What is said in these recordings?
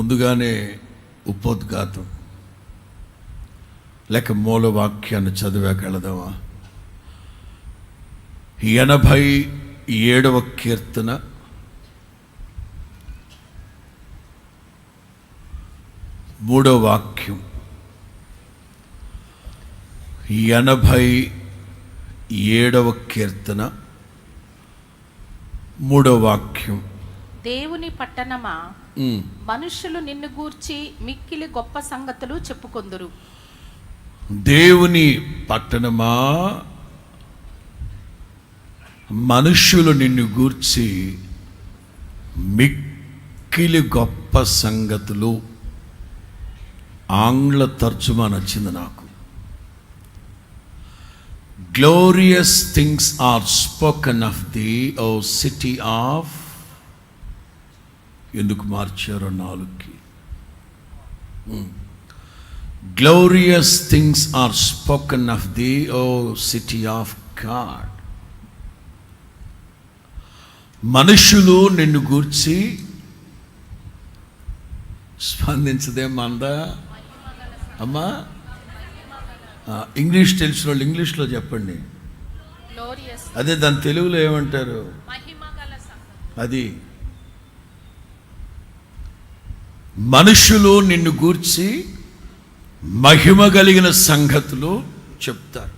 ముందుగానే ఉపోద్ఘాతం లేక మూలవాక్యాన్ని చదివాక వెళదామా? 87వ కీర్తన 3వ వాక్యం. 87వ కీర్తన 3వ వాక్యం. దేవుని పట్టణమా, మనుషులు నిన్ను గూర్చి మిక్కిలి గొప్ప సంగతులు చెప్పుకొందురు. దేవుని పట్టణమా, మనుషులు నిన్ను గూర్చి మిక్కిలి గొప్ప సంగతులు. ఆంగ్ల తర్జుమా నచ్చింది నాకు. Glorious things are spoken of thee, O city of. ఎందుకు మార్చారో 4కి. Glorious things are spoken of thee, O city of God. మనుషులు నిన్ను గూర్చి స్పందించదేమందా అమ్మా? ఇంగ్లీష్ తెలిసిన వాళ్ళు ఇంగ్లీష్లో చెప్పండి. అదే దాని తెలుగులో ఏమంటారు? అది మనుషులు నిన్ను గూర్చి మహిమ కలిగిన సంగతులు చెప్తారు.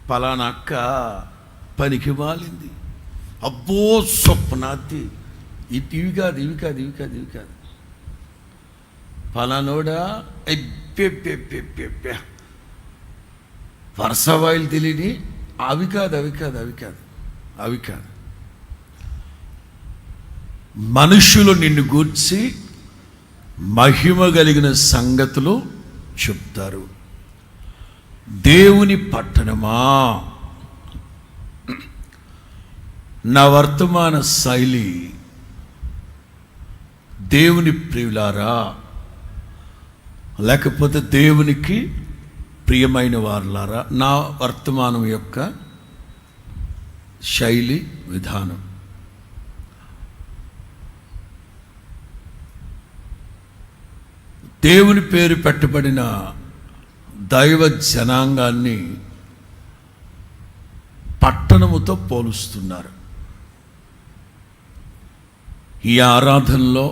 పలానా అక్క పనికి మాలింది, అబ్బో స్వప్నాది, ఇవి కాదు ఇవి కాదు ఇవి కాదు ఇవి కాదు. పలానోడా వరుసవాయిలు తెలియని అవి కాదు అవి కాదు అవి కాదు అవి కాదు. మనుషులు నిన్ను గూర్చి మహిమ కలిగిన సంగతులు చెప్తారు. దేవుని పట్టణమా, నా వర్తమాన శైలి దేవుని ప్రియులారా, లేకపోతే దేవునికి ప్రియమైన వారులారా, నా వర్తమానం యొక్క శైలి విధానం. దేవుని పేరు పెట్టబడిన దైవ జనాంగాన్ని పట్టణముతో పోలుస్తున్నారు. ఈ ఆరాధనలో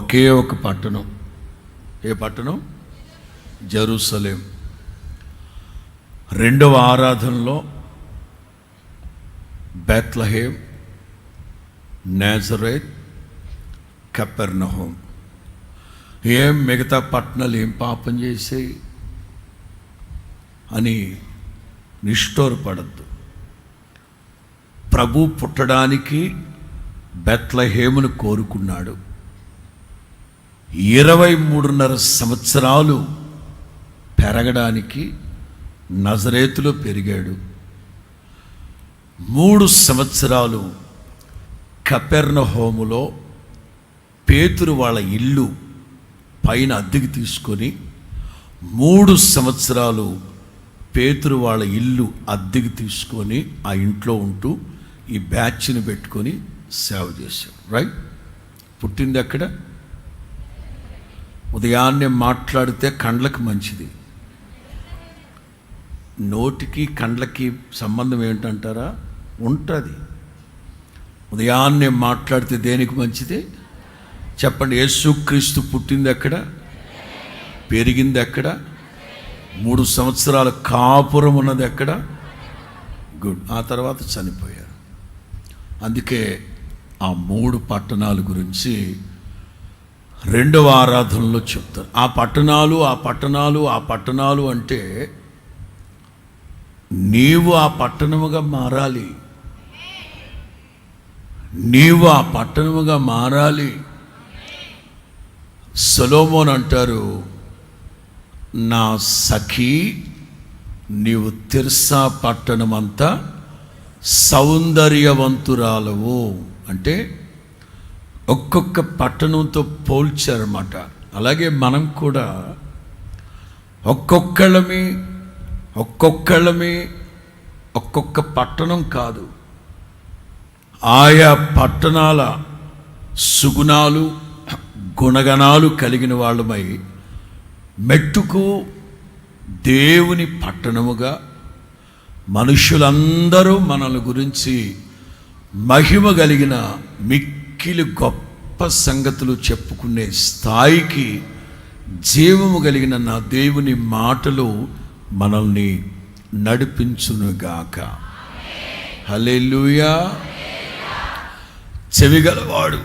ఒకే ఒక పట్టణం. ఏ పట్టణం? జెరూసలేం. రెండవ ఆరాధనలో బెత్లెహేం, నాజరేత్, కపెర్నహూం. ఏం మిగతా పట్టణాలు ఏం పాపం చేసాయి అని నిష్ఠూరపడద్దు. ప్రభు పుట్టడానికి బెత్లెహేమును కోరుకున్నాడు. 23.5 సంవత్సరాలు పెరగడానికి నజరేతులో పెరిగాడు. 3 సంవత్సరాలు కపెర్నహూములో పేతురు వాళ్ళ ఇల్లు పైన అద్దెకి తీసుకొని 3 సంవత్సరాలు పేతురు వాళ్ళ ఇల్లు అద్దెకి తీసుకొని ఆ ఇంట్లో ఉంటూ ఈ బ్యాచ్ని పెట్టుకొని సేవ చేశాడు. రైట్? పుట్టింది ఎక్కడ? ఉదయాన్నే మాట్లాడితే కండ్లకు మంచిది. నోటికి కండ్లకి సంబంధం ఏంటంటారా? ఉంటుంది. ఉదయాన్నే మాట్లాడితే దేనికి మంచిది చెప్పండి? యేసుక్రీస్తు పుట్టింది ఎక్కడ? పెరిగింది ఎక్కడ? 3 సంవత్సరాల కాపురం ఉన్నది ఎక్కడ? గుడ్. ఆ తర్వాత చనిపోయారు. అందుకే ఆ 3 పట్టణాల గురించి రెండవ ఆరాధనలో చెప్తారు. ఆ పట్టణాలు ఆ పట్టణాలు ఆ పట్టణాలు అంటే నీవు ఆ పట్టణముగా మారాలి. నీవు ఆ పట్టణముగా మారాలి. సొలొమోన్ అంటారు, నా సఖీ నీవు తిర్సా పట్టణమంతా సౌందర్యవంతురాలవు అంటే ఒక్కొక్క పట్టణంతో పోల్చారన్నమాట. అలాగే మనం కూడా ఒక్కొక్కళ్ళమి ఒక్కొక్క పట్టణం కాదు, ఆయా పట్టణాల సుగుణాలు గుణగణాలు కలిగిన వాళ్ళమై మెట్టుకు దేవుని పట్టణముగా మనుషులందరూ మనల గురించి మహిమ కలిగిన మిక్కిలి గొప్ప సంగతులు చెప్పుకునే స్థాయికి జీవము కలిగిన నా దేవుని మాటలు మనల్ని నడిపించునుగాక. హల్లెలూయా. చెవిగలవాడు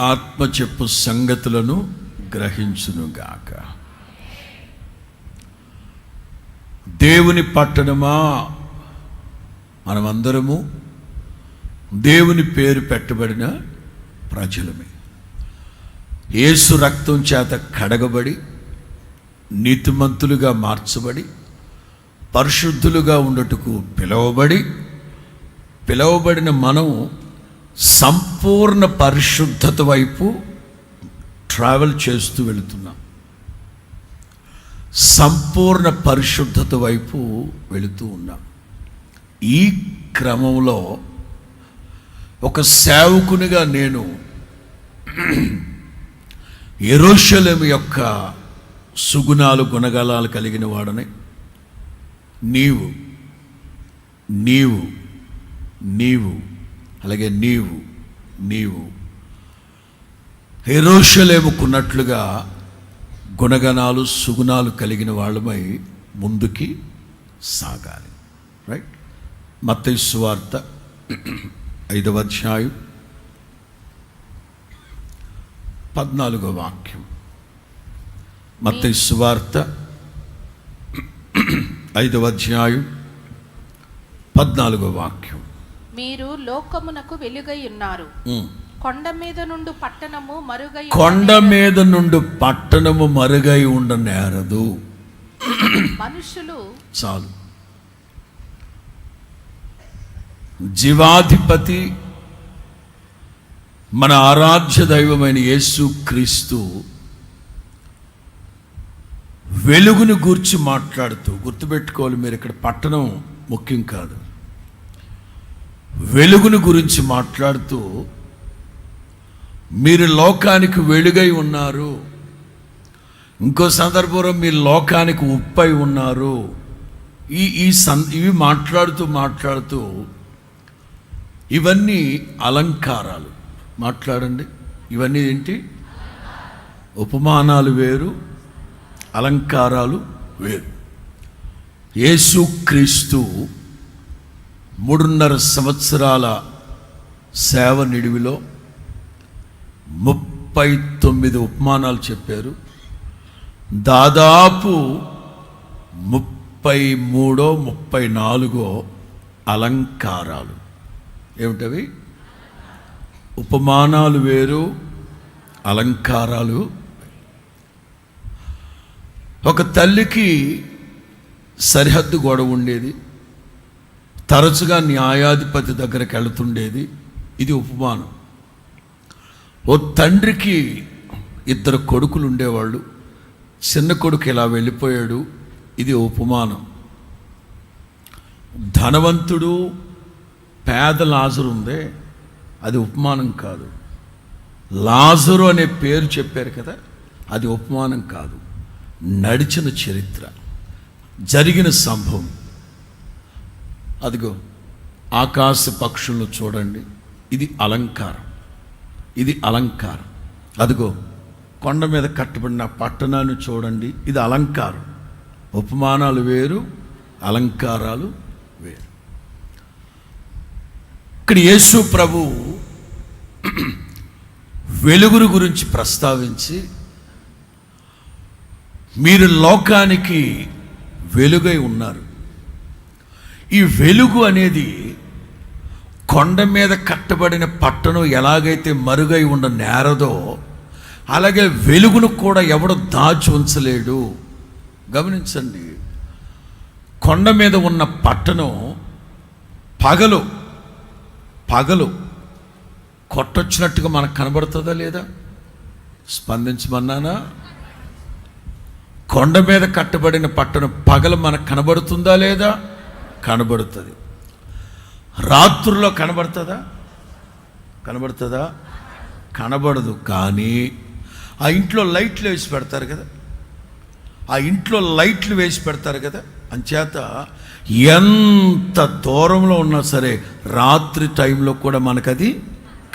ఆత్మ చెప్పు సంగతులను గ్రహించునుగాక. దేవుని పట్టణమా, మనమందరము దేవుని పేరు పెట్టబడిన ప్రజలమే. యేసు రక్తం చేత కడగబడి నీతిమంతులుగా మార్చబడి పరిశుద్ధులుగా ఉండటకు పిలువబడిన మనం సంపూర్ణ పరిశుద్ధత వైపు ట్రావెల్ చేస్తూ వెళుతున్నాం. సంపూర్ణ పరిశుద్ధత వైపు వెళుతూ ఉన్నాం. ఈ క్రమంలో ఒక సేవకునిగా నేను యెరూషలేము యొక్క సుగుణాలు గుణగణాలు కలిగిన వాడని నీవు నీవు నీవు అలాగే నీవు యెరూషలేముకున్నట్లుగా గుణగణాలు సుగుణాలు కలిగిన వాళ్ళమై ముందుకి సాగాలి. రైట్. మత్తయి సువార్త 5వ అధ్యాయం 14వ వాక్యం. మత్తయి సువార్త 5వ అధ్యాయం 14వ వాక్యం. మీరు లోకమునకు వెలుగై ఉన్నారు. కొండ మీద నుండి పట్టణము మరుగై ఉండనేరదు. మనుషులు చాలు. జీవాధిపతి మన ఆరాధ్య దైవమైన యేసు క్రీస్తు వెలుగును గూర్చి మాట్లాడుతూ, గుర్తుపెట్టుకోవాలి మీరు, ఇక్కడ పట్టణం ముఖ్యం కాదు, వెలుగును గురించి మాట్లాడుతూ మీరు లోకానికి వెలుగై ఉన్నారు, ఇంకో సందర్భంలో మీరు లోకానికి ఉప్పై ఉన్నారు. ఇవి మాట్లాడుతూ ఇవన్నీ అలంకారాలు. మాట్లాడండి. ఇవన్నీ ఏంటి? ఉపమానాలు వేరు, అలంకారాలు వేరు. యేసు క్రీస్తు 3.5 సంవత్సరాల సేవ నిడివిలో 39 ఉపమానాలు చెప్పారు. దాదాపు 33-34 అలంకారాలు. ఏమిటవి? ఉపమానాలు వేరు, అలంకారాలు. ఒక తల్లికి సరిహద్దు గొడవ ఉండేది, తరచుగా న్యాయాధిపతి దగ్గరికి వెళుతుండేది. ఇది ఉపమానం. ఓ తండ్రికి 2 కొడుకులు ఉండేవాళ్ళు, చిన్న కొడుకు ఇలా వెళ్ళిపోయాడు. ఇది ఉపమానం. ధనవంతుడు పేద లాజరు ఉందే, అది ఉపమానం కాదు. లాజరు అనే పేరు చెప్పారు కదా, అది ఉపమానం కాదు. నడిచిన చరిత్ర, జరిగిన సంభవం. అదిగో ఆకాశ పక్షులను చూడండి, ఇది అలంకారం, ఇది అలంకారం. అదిగో కొండ మీద కట్టబడిన పట్టణాన్ని చూడండి, ఇది అలంకారం. ఉపమానాలు వేరు, అలంకారాలు వేరు. ఇక్కడ యేసు ప్రభు వెలుగును గురించి ప్రస్తావించి, మీరు లోకానికి వెలుగై ఉన్నారు. ఈ వెలుగు అనేది కొండ మీద కట్టబడిన పట్టణం ఎలాగైతే మరుగై నేరదో, అలాగే వెలుగును కూడా ఎవడు దాచి ఉంచలేడు. గమనించండి, కొండ మీద ఉన్న పట్టణం పగలు కొట్టొచ్చినట్టుగా మనకు కనబడుతుందా లేదా? స్పందించమన్నానా? కొండ మీద కట్టబడిన పట్టణం పగలు మనకు కనబడుతుందా లేదా? కనబడుతుంది. రాత్రుల్లో కనబడుతుందా? కనబడదు. కానీ ఆ ఇంట్లో లైట్లు వేసి పెడతారు కదా, ఆ ఇంట్లో లైట్లు వేసి పెడతారు కదా, అంచేత ఎంత దూరంలో ఉన్నా సరే రాత్రి టైంలో కూడా మనకది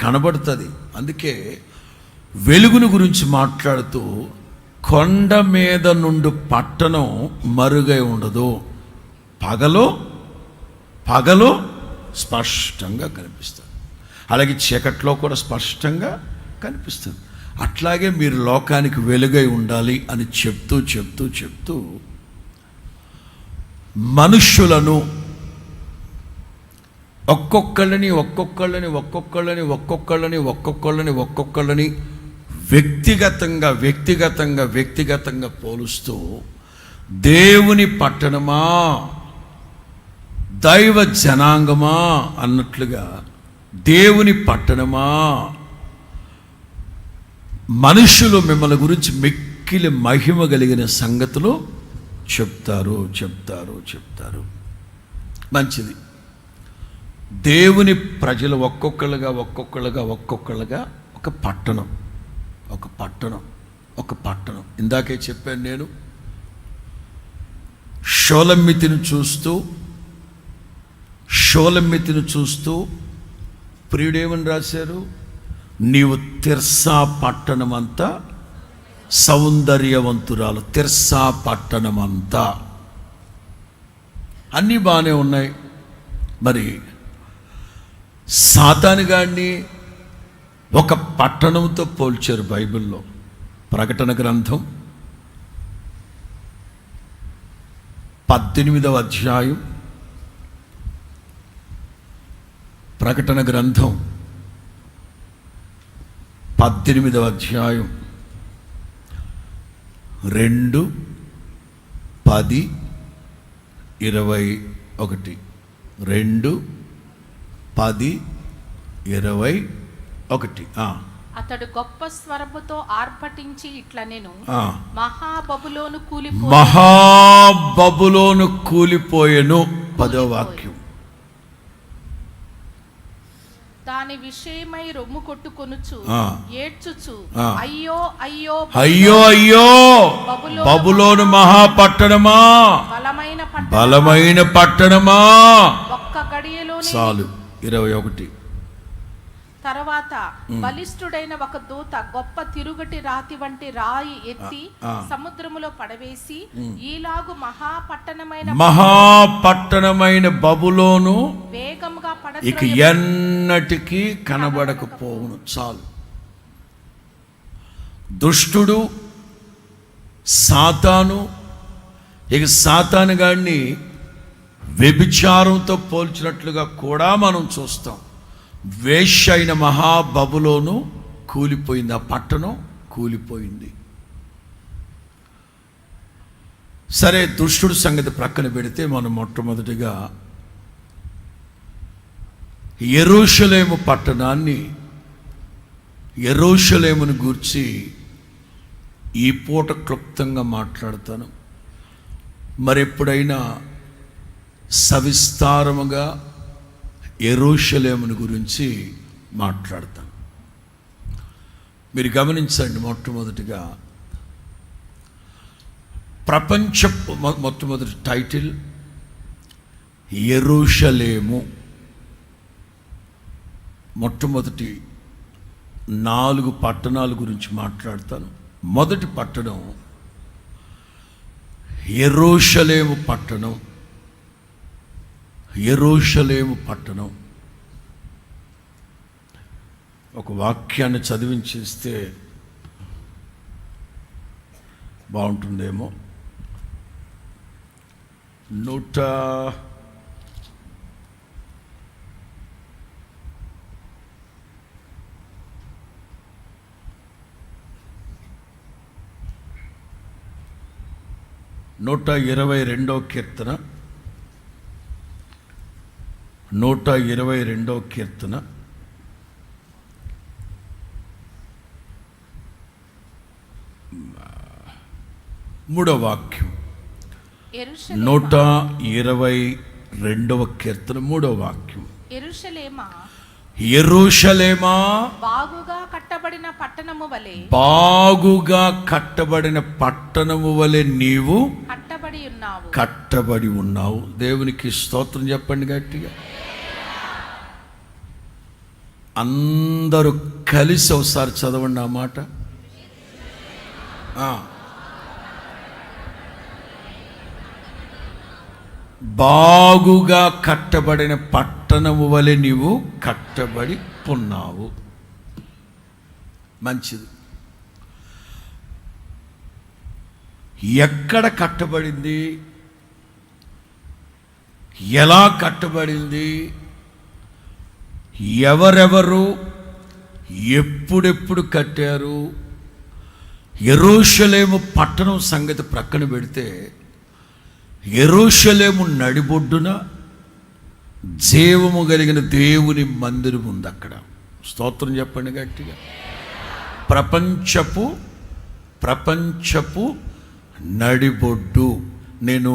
కనబడుతుంది. అందుకే వెలుగును గురించి మాట్లాడుతూ కొండ మీద నుండి పట్టణం మరుగై ఉండదు, పగలో స్పష్టంగా కనిపిస్తుంది, అలాగే చీకట్లో కూడా స్పష్టంగా కనిపిస్తుంది. అట్లాగే మీరు లోకానికి వెలుగై ఉండాలి అని చెప్తూ మనుష్యులను ఒక్కొక్కళ్ళని వ్యక్తిగతంగా పోలుస్తూ దేవుని పట్టణమా, దైవ జనాంగమా అన్నట్లుగా దేవుని పట్టణమా, మనుషులు మిమ్మల్ని గురించి మిక్కిలి మహిమ కలిగిన సంగతులు చెప్తారు. మంచిది. దేవుని ప్రజలు ఒక్కొక్కళ్ళుగా ఒక పట్టణం. ఇందాకే చెప్పాను నేను, షోలమ్మితిని చూస్తూ ప్రియుడేమని రాశారు? నీవు తిర్సా పట్టణమంతా సౌందర్యవంతురాలు. తిర్సా పట్టణమంతా అన్నీ బాగానే ఉన్నాయి. మరి సాతాను గాడిని ఒక పట్టణంతో పోల్చారు బైబిల్లో. ప్రకటన గ్రంథం 18వ అధ్యాయం, ప్రకటన గ్రంథం 18వ అధ్యాయం 2:10-21. 2:10-21. అతడు గొప్ప స్వరముతో ఆర్భటించి ఇట్లా నేను మహాబబులోను కూలిపోయెను. 10వ వాక్యం. దాని విషయమై రొమ్ము కొట్టుకొనుచు ఏడ్చుచు అయ్యో బబులోను మహాపట్టణమా, బలమైన పట్టణమా. ఒక్క గడియలో చాలు. 21. తర్వాత బలిష్ఠుడైన ఒక దూత గొప్ప తిరుగటి రాతి వంటి రాయి ఎత్తి సముద్రములో పడవేసి ఈలాగు మహాపట్టణమైన బబులోను వేగముగా ఇక ఎన్నటికీ కనబడకపోవును. చాలు. దుష్టుడు సాతాను, ఇక సాతాను గాడిని వ్యభిచారంతో పోల్చినట్లుగా కూడా మనం చూస్తాం. వేశ్య అయిన మహాబబులోను కూలిపోయింది, ఆ పట్టణం కూలిపోయింది. సరే, దుష్టుడు సంగతి ప్రక్కన పెడితే మనం మొట్టమొదటిగా యెరూషలేము పట్టణాన్ని, యెరూషలేమును గూర్చి ఈ పూట క్లుప్తంగా మాట్లాడతాను. మరెప్పుడైనా సవిస్తారముగా యెరూషలేమును గురించి మాట్లాడతాను. మీరు గమనించండి. మొట్టమొదటిగా మొట్టమొదటి టైటిల్ యెరూషలేము. మొట్టమొదటి 4 పట్టణాల గురించి మాట్లాడతాను. మొదటి పట్టణం యెరూషలేము పట్టణం. యెరూషలేము పట్టణం. ఒక వాక్యాన్ని చదివించేస్తే బాగుంటుందేమో. 122వ కీర్తన, 122వ కీర్తన 3వ వాక్యం. 122వ కీర్తన 3వ వాక్యం. యెరూషలేమా, యెరూషలేమా బాగుగా కట్టబడిన పట్టణము వలె బాగుగా కట్టబడిన పట్టణము వలె నీవు కట్టబడి ఉన్నావు. దేవునికి స్తోత్రం చెప్పండి గట్టిగా. అందరూ కలిసి ఒకసారి చదవండి ఆ మాట. బాగుగా కట్టబడిన పట్టణము వలె నీవు కట్టబడి ఉన్నావు. మంచిది. ఎక్కడ కట్టబడింది, ఎలా కట్టబడింది, ఎవరెవరు ఎప్పుడెప్పుడు కట్టారు, యెరూషలేము పట్టణం సంగతి ప్రక్కన పెడితే, యెరూషలేము నడిబొడ్డున జీవము కలిగిన దేవుని మందిరం ఉంది. అక్కడ స్తోత్రం చెప్పండి గట్టిగా. ప్రపంచపు నడిబొడ్డు. నేను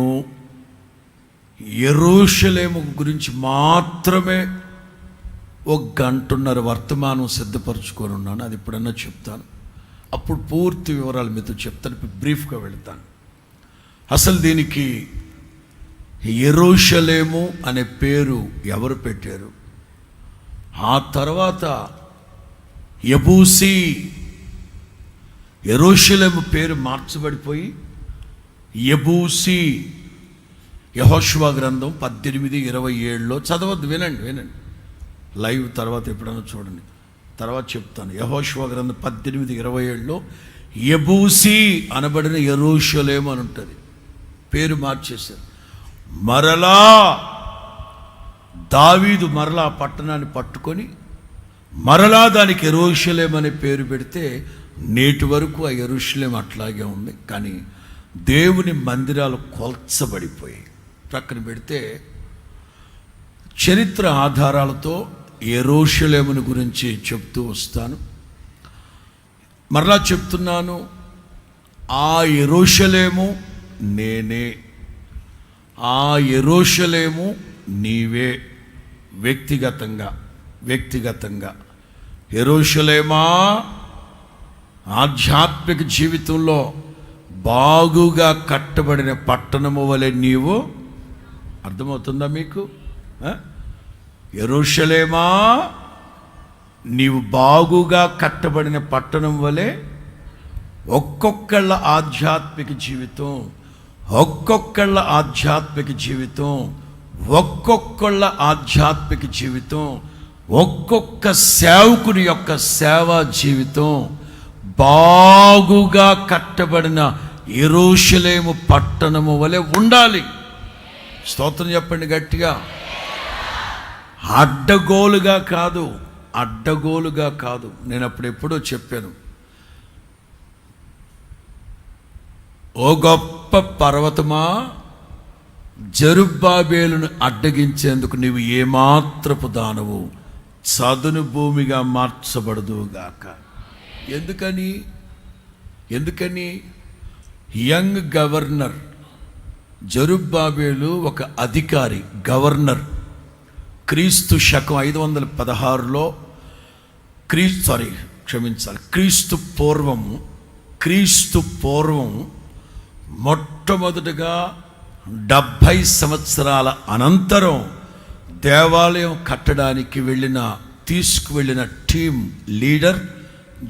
యెరూషలేము గురించి మాత్రమే 1 గంటన్నర వర్తమానం సిద్ధపరచుకొని ఉన్నాను. అది ఎప్పుడన్నా చెప్తాను, అప్పుడు పూర్తి వివరాలు మీతో చెప్తాను. ఇప్పుడు బ్రీఫ్గా వెళతాను. అసలు దీనికి యెరూషలేము అనే పేరు ఎవరు పెట్టారు? ఆ తర్వాత యెబూసీ, యెరూషలేము పేరు మార్చబడిపోయి యెబూసీ. యెహోషువ గ్రంథం 18:27లో చదవద్దు, వినండి లైవ్ తర్వాత ఎప్పుడైనా చూడండి, తర్వాత చెప్తాను. యెహోషువ గ్రంథం 18:27లో యెబూసీ అనబడిన యెరూషలేము అని ఉంటుంది. పేరు మార్చేశారు. మరలా దావీదు మరలా ఆ పట్టణాన్ని పట్టుకొని మరలా దానికి యెరూషలేము అనే పేరు పెడితే నేటి వరకు ఆ యెరూషలేము అట్లాగే ఉంది. కానీ దేవుని మందిరాలు కొల్చబడిపోయాయి. ప్రక్కన పెడితే చరిత్ర ఆధారాలతో యెరూషలేముని గురించి చెప్తూ వస్తాను. మరలా చెప్తున్నాను, ఆ యెరూషలేము నేనే, ఆ యెరూషలేము నీవే. వ్యక్తిగతంగా యెరూషలేమా, ఆధ్యాత్మిక జీవితంలో బాగుగా కట్టబడిన పట్టణము వలె నీవు. అర్థమవుతుందా మీకు? యెరూషలేమా, నీవు బాగుగా కట్టబడిన పట్టణం వలె. ఒక్కొక్కళ్ళ ఆధ్యాత్మిక జీవితం, ఒక్కొక్కళ్ళ ఆధ్యాత్మిక జీవితం, ఒక్కొక్కళ్ళ ఆధ్యాత్మిక జీవితం, ఒక్కొక్క సేవకుని యొక్క సేవా జీవితం బాగుగా కట్టబడిన యెరూషలేము పట్టణము వలె ఉండాలి. స్తోత్రం చెప్పండి గట్టిగా. అడ్డగోలుగా కాదు. నేను అప్పుడు ఎప్పుడో చెప్పాను, ఓ గొప్ప పర్వతమా, జెరుబ్బాబేలును అడ్డగించేందుకు నీవు ఏమాత్రపు దానవు, చదును భూమిగా మార్చబడదుగాక. ఎందుకని యంగ్ గవర్నర్ జెరుబ్బాబేలు ఒక అధికారి, గవర్నర్. క్రీస్తు శకం 516లో క్రీస్తు పూర్వం మొట్టమొదటిగా 70 సంవత్సరాల అనంతరం దేవాలయం కట్టడానికి తీసుకువెళ్ళిన టీం లీడర్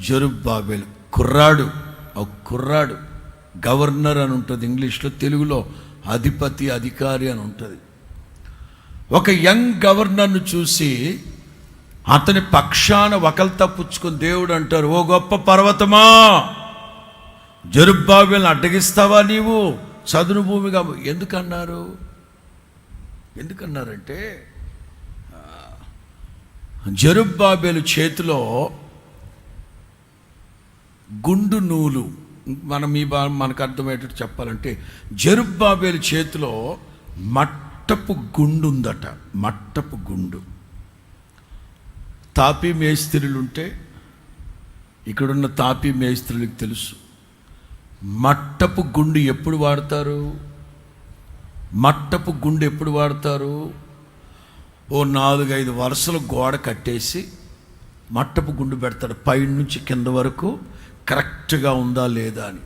జెరుబ్బాబేలు. కుర్రాడు గవర్నర్ అని ఉంటుంది ఇంగ్లీష్లో, తెలుగులో అధికారి అని ఉంటుంది. ఒక యంగ్ గవర్నర్ను చూసి అతని పక్షాన వకల్తా పుచ్చుకొని దేవుడు అంటారు, ఓ గొప్ప పర్వతమా, జెరుబ్బాబేలును అడ్డగిస్తావా నీవు, చదును భూమిగా. ఎందుకన్నారంటే జెరుబ్బాబేలు చేతిలో గుండు నూలు. మనకు అర్థమయ్యేటట్టు చెప్పాలంటే జెరుబ్బాబేలు చేతిలో మట్టపు గుండు ఉందట. మట్టపు గుండు. తాపీ మేస్త్రీలుంటే, ఇక్కడున్న తాపీ మేస్త్రీలకు తెలుసు మట్టపు గుండు ఎప్పుడు వాడతారు. ఓ 4-5 వరుసలు గోడ కట్టేసి మట్టపు గుండు పెడతాడు, పై నుంచి కింద వరకు కరెక్ట్గా ఉందా లేదా అని.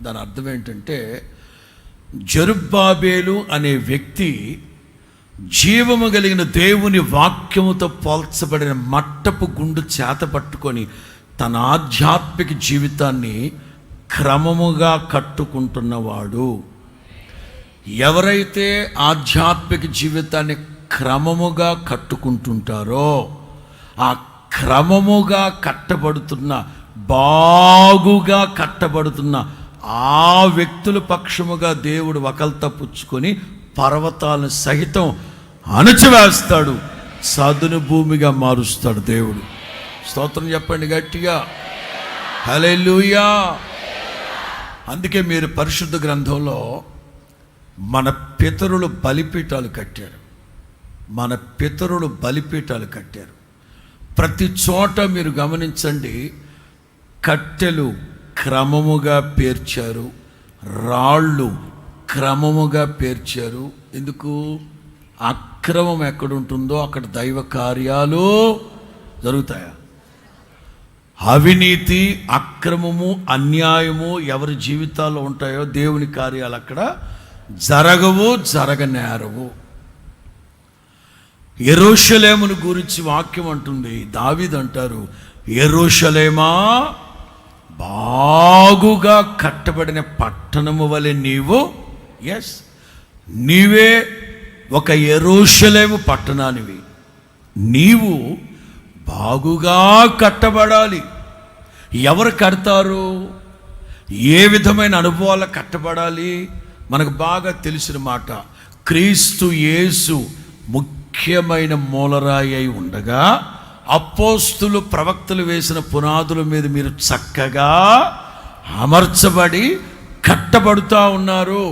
దాని అర్థం ఏంటంటే, జెరుబ్బాబేలు అనే వ్యక్తి జీవము కలిగిన దేవుని వాక్యముతో పోల్చబడిన మట్టపు గుండు చేత పట్టుకొని తన ఆధ్యాత్మిక జీవితాన్ని క్రమముగా కట్టుకుంటున్నవాడు. ఎవరైతే ఆధ్యాత్మిక జీవితాన్ని క్రమముగా కట్టుకుంటుంటారో, ఆ క్రమముగా కట్టబడుతున్న, బాగుగా కట్టబడుతున్న ఆ వ్యక్తుల పక్షముగా దేవుడు వకల్తా పుచ్చుకొని పర్వతాలను సహితం అణచివేస్తాడు, సదును భూమిగా మారుస్తాడు దేవుడు. స్తోత్రం చెప్పండి గట్టిగా, హల్లెలూయా. అందుకే మీరు పరిశుద్ధ గ్రంథంలో మన పితరులు బలిపీఠాలు కట్టారు, మన పితరులు బలిపీఠాలు కట్టారు. ప్రతి చోట మీరు గమనించండి, కట్టెలు క్రమముగా పేర్చారు, రాళ్ళు క్రమముగా పేర్చారు. ఎందుకు? అక్రమం ఎక్కడుంటుందో అక్కడ దైవ కార్యాలు జరుగుతాయా? అవినీతి, అక్రమము, అన్యాయము ఎవరి జీవితాల్లో ఉంటాయో దేవుని కార్యాలు అక్కడ జరగవు, జరగనేరవు. యెరూషలేమును గురించి వాక్యం అంటుంది, దావీదు అంటారు, యెరూషలేమా బాగుగా కట్టబడిన పట్టణము వలె నీవు, నీవే ఒక యెరూషలేము పట్టణానివి, నీవు బాగుగా కట్టబడాలి. ఎవరు కడతారు? ఏ విధమైన అనుభవాలు కట్టబడాలి? మనకు బాగా తెలిసిన మాట, క్రీస్తు యేసు ముఖ్యమైన మూలరాయి అయి ఉండగా అపోస్తులు ప్రవక్తలు వేసిన పునాదుల మీద మీరు చక్కగా అమర్చబడి కట్టబడుతూ ఉన్నారు.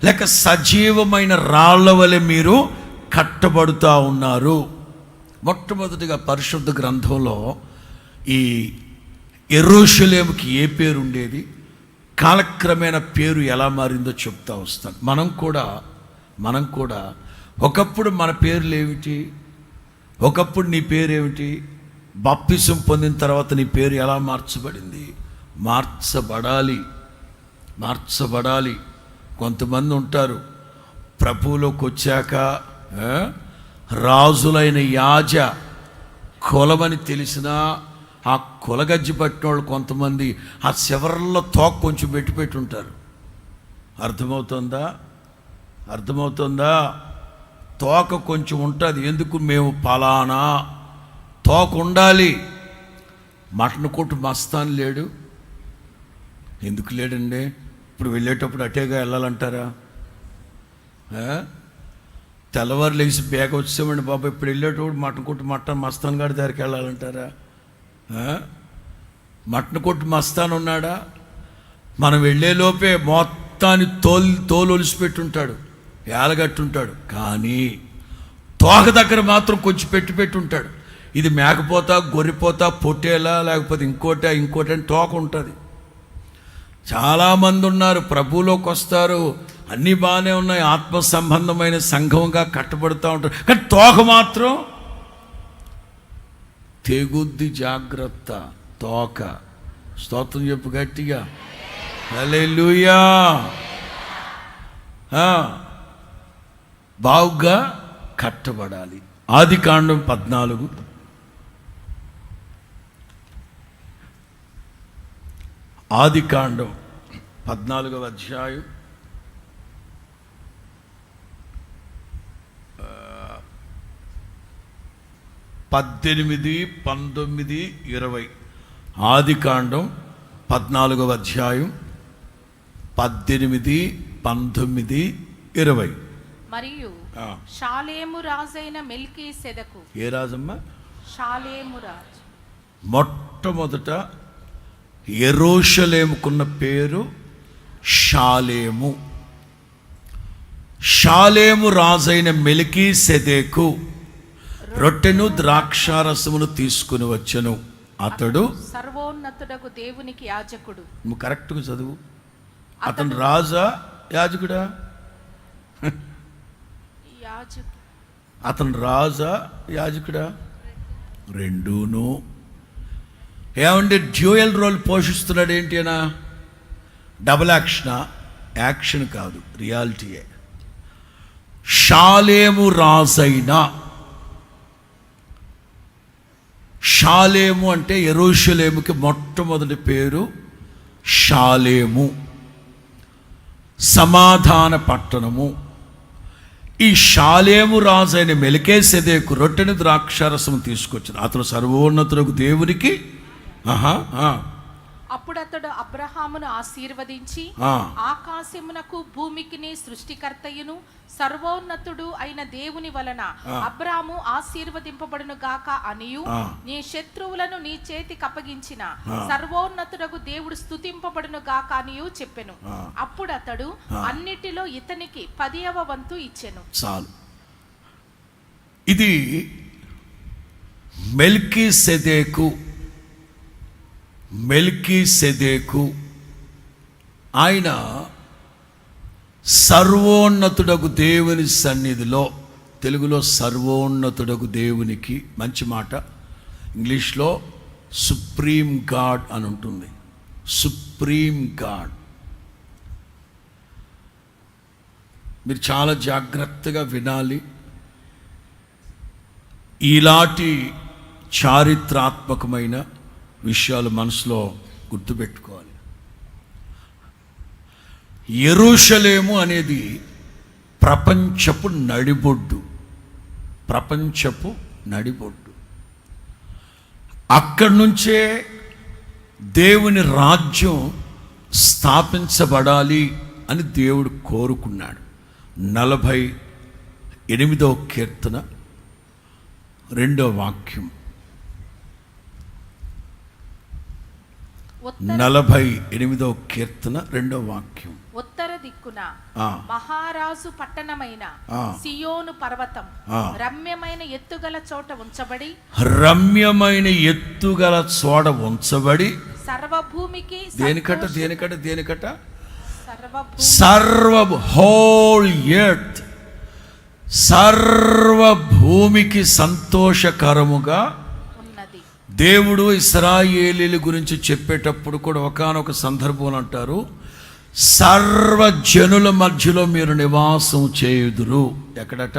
లేక సజీవమైన రాళ్ల వలె మీరు కట్టబడుతూ ఉన్నారు. మొట్టమొదటిగా పరిశుద్ధ గ్రంథంలో ఈ యెరూషలేముకి ఏ పేరు ఉండేది, కాలక్రమేణా పేరు ఎలా మారిందో చెప్తా వస్తాను. మనం కూడా ఒకప్పుడు మన పేర్లు ఏమిటి, ఒకప్పుడు నీ పేరేమిటి, బాప్తిసం పొందిన తర్వాత నీ పేరు ఎలా మార్చబడింది? మార్చబడాలి. కొంతమంది ఉంటారు, ప్రభువులోకి వచ్చాక రాజులైన యాజ కులమని తెలిసినా ఆ కులగజ్జి పట్టిన వాళ్ళు కొంతమంది ఆ చివర్లో తోక కొంచెం పెట్టి ఉంటారు. అర్థమవుతుందా? తోక కొంచెం ఉంటుంది. ఎందుకు? మేము పలానా తోక ఉండాలి. మటన్ కొట్టు మస్తాన్ లేడు, ఎందుకు లేడండి? ఇప్పుడు వెళ్ళేటప్పుడు అటేగా వెళ్ళాలంటారా? తెల్లవారు లేచి బేగ వచ్చామండి బాబా, ఇప్పుడు వెళ్ళేటప్పుడు మటన్ మస్తాన్ గారి దగ్గరికి వెళ్ళాలంటారా? మటన్ కొట్టు మస్తాన్ ఉన్నాడా? మనం వెళ్ళేలోపే మొత్తాన్ని తోలు ఒలిసిపెట్టుంటాడు, ఏలగట్టుంటాడు. కానీ తోక దగ్గర మాత్రం కొంచెం పెట్టి ఉంటాడు. ఇది మేకపోతా, గొర్రెపోతా, పొట్టేలా, లేకపోతే ఇంకోటి అని తోక ఉంటుంది. చాలామంది ఉన్నారు, ప్రభువులోకి వస్తారు, అన్నీ బాగానే ఉన్నాయి, ఆత్మ సంబంధమైన సంఘంగా కట్టబడుతూ ఉంటారు, కానీ తోక మాత్రం తెగుద్ది. జాగ్రత్త, తోక. స్తోత్రం చెప్పు గట్టిగా, హల్లెలూయా. బాగుగా కట్టబడాలి. ఆదికాండం 14 14వ అధ్యాయం 18, 19, 20. ఆదికాండం 14వ అధ్యాయం 18, 19, 20. మరియు షాలేము రాజైన మెల్కీసెదెకు. ఏ రాజమ్మా? షాలేము రాజు. మొట్టమొదట యెరూషలేముకున్న పేరు షాలేము. షాలేము రాజైన మెల్కీసెదెకు రొట్టెను ద్రాక్షారసమును తీసుకుని వచ్చెను. అతడు సర్వోన్నతుడగు దేవునికి యాజకుడు. నువ్వు కరెక్ట్గా చదువు. అతను రాజా, యాజకుడా? అతను రాజా యాజకుడా? రెండూను. ఏమంటే డ్యూయల్ రోల్ పోషిస్తున్నాడు ఏంటి అనా? డబుల్ యాక్షనా? యాక్షన్ కాదు, రియాలిటీయే. షాలేము రాజైన, షాలేము అంటే యెరూషలేముకి మొట్టమొదటి పేరు షాలేము, సమాధాన పట్టణము. ఈ షాలేము రాజైన మెల్కీసెదెకు రొట్టెని ద్రాక్షారసం తీసుకొచ్చాడు. అతను సర్వోన్నతులకు దేవునికి అప్పుడు అతడు అబ్రహామును ఆశీర్వదించి ఆకాశమునకు భూమికిని సృష్టికర్తయును సర్వోన్నతుడు అయిన దేవుని వలన అబ్రాము ఆశీర్వదింపబడును గాక అనియు, నీ శత్రువులను నీ చేతికి అప్పగించిన సర్వోన్నతుడగు దేవుడు స్తుతింపబడును గాక అనియు చెప్పెను. అప్పుడు అతడు అన్నిటిలో ఇతనికి 10వ వంతు ఇచ్చెను. చాలు. ఇది మెల్కీసెదెకు ఆయన సర్వోన్నతుడగు దేవుని సన్నిధిలో, తెలుగులో సర్వోన్నతుడగు దేవునికి మంచి మాట, ఇంగ్లీష్లో సుప్రీం గాడ్ అని ఉంటుంది. Supreme God. మీరు చాలా జాగ్రత్తగా వినాలి. ఇలాంటి చారిత్రాత్మకమైన విషయాలు మనసులో గుర్తుపెట్టుకోవాలి. యెరూషలేము అనేది ప్రపంచపు నడిబొడ్డు. అక్కడి నుంచే దేవుని రాజ్యం స్థాపించబడాలి అని దేవుడు కోరుకున్నాడు. 48వ కీర్తన 2వ వాక్యం. 48వ కీర్తన 2వ వాక్యం. ఉత్తర దిక్కున మహారాజు పట్టణమైన సియోను పర్వతం రమ్యమైన ఎత్తుగల చోట ఉంచబడి సర్వభూమికి దేనికట హోల్ ఎర్త్, సర్వభూమికి సంతోషకరముగా ఉన్నది. దేవుడు ఇశ్రాయేలీయుల గురించి చెప్పేటప్పుడు కూడా ఒకానొక సందర్భంలో అంటారు, సర్వజనుల మధ్యలో మీరు నివాసం చేయుదురు. ఎక్కడట?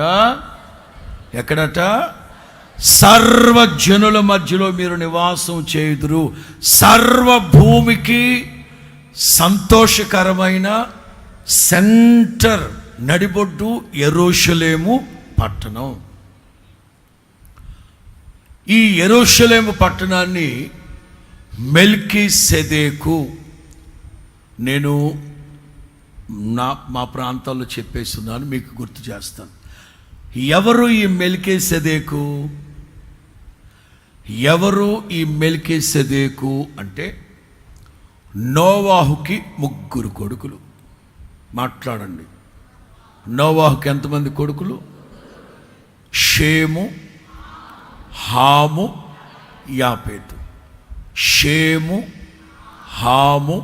సర్వజనుల మధ్యలో మీరు నివాసం చేయుదురు. సర్వభూమికి సంతోషకరమైన సెంటర్, నడిబొడ్డు యెరూషలేము పట్టణం. ఈ యెరూషలేము పట్టణాన్ని మెల్కీసెదెకు, నేను మా ప్రాంతాల్లో చెప్పేస్తున్నాను, మీకు గుర్తు చేస్తాను. ఎవరు ఈ మెల్కీసెదెకు? అంటే నోవాహుకి 3 కొడుకులు. మాట్లాడండి. నోవాహుకి ఎంతమంది కొడుకులు? షేము, హాము, యాపేతు. షేము, హాము,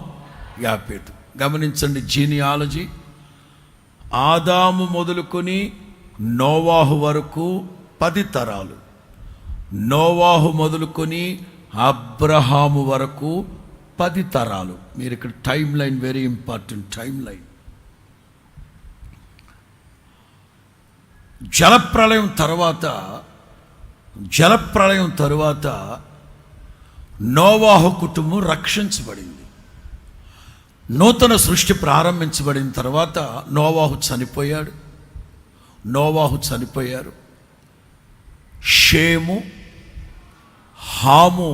యాపేతు. గమనించండి జీనియాలజీ. ఆదాము మొదలుకొని నోవాహు వరకు 10 తరాలు. నోవాహు మొదలుకొని అబ్రహాము వరకు 10 తరాలు. మీరు ఇక్కడ time line, very important time line. జలప్రళయం తరువాత నోవాహు కుటుంబం రక్షించబడింది. నూతన సృష్టి ప్రారంభించబడిన తర్వాత నోవాహు చనిపోయారు. షేము, హాము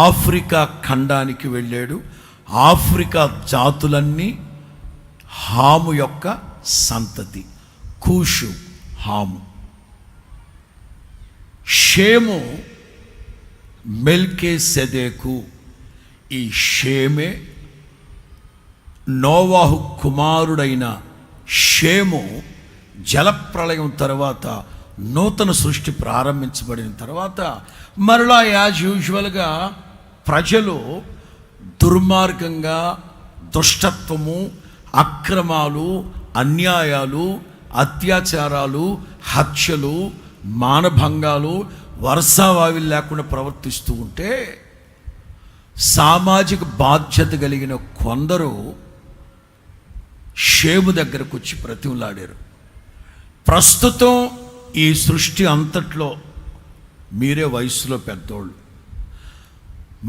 ఆఫ్రికా ఖండానికి వెళ్ళాడు. ఆఫ్రికా జాతులన్నీ హాము యొక్క సంతతి. కూషు, హాము. షేము మెల్కీసెదెకు. ఈ షేమే, నోవాహు కుమారుడైన షేము జలప్రళయం తర్వాత, నూతన సృష్టి ప్రారంభించబడిన తర్వాత మరలా యాజ్ యూజువల్గా ప్రజలు దుర్మార్గంగా, దుష్టత్వము, అక్రమాలు, అన్యాయాలు, అత్యాచారాలు, హత్యలు, మానభంగాలు వర్షావావిలు లేకుండా ప్రవర్తిస్తూ ఉంటే సామాజిక బాధ్యత కలిగిన కొందరు షేము దగ్గరకు వచ్చి బ్రతిమలాడారు. ప్రస్తుతం ఈ సృష్టి అంతట్లో మీరే వయసులో పెద్దోళ్ళు,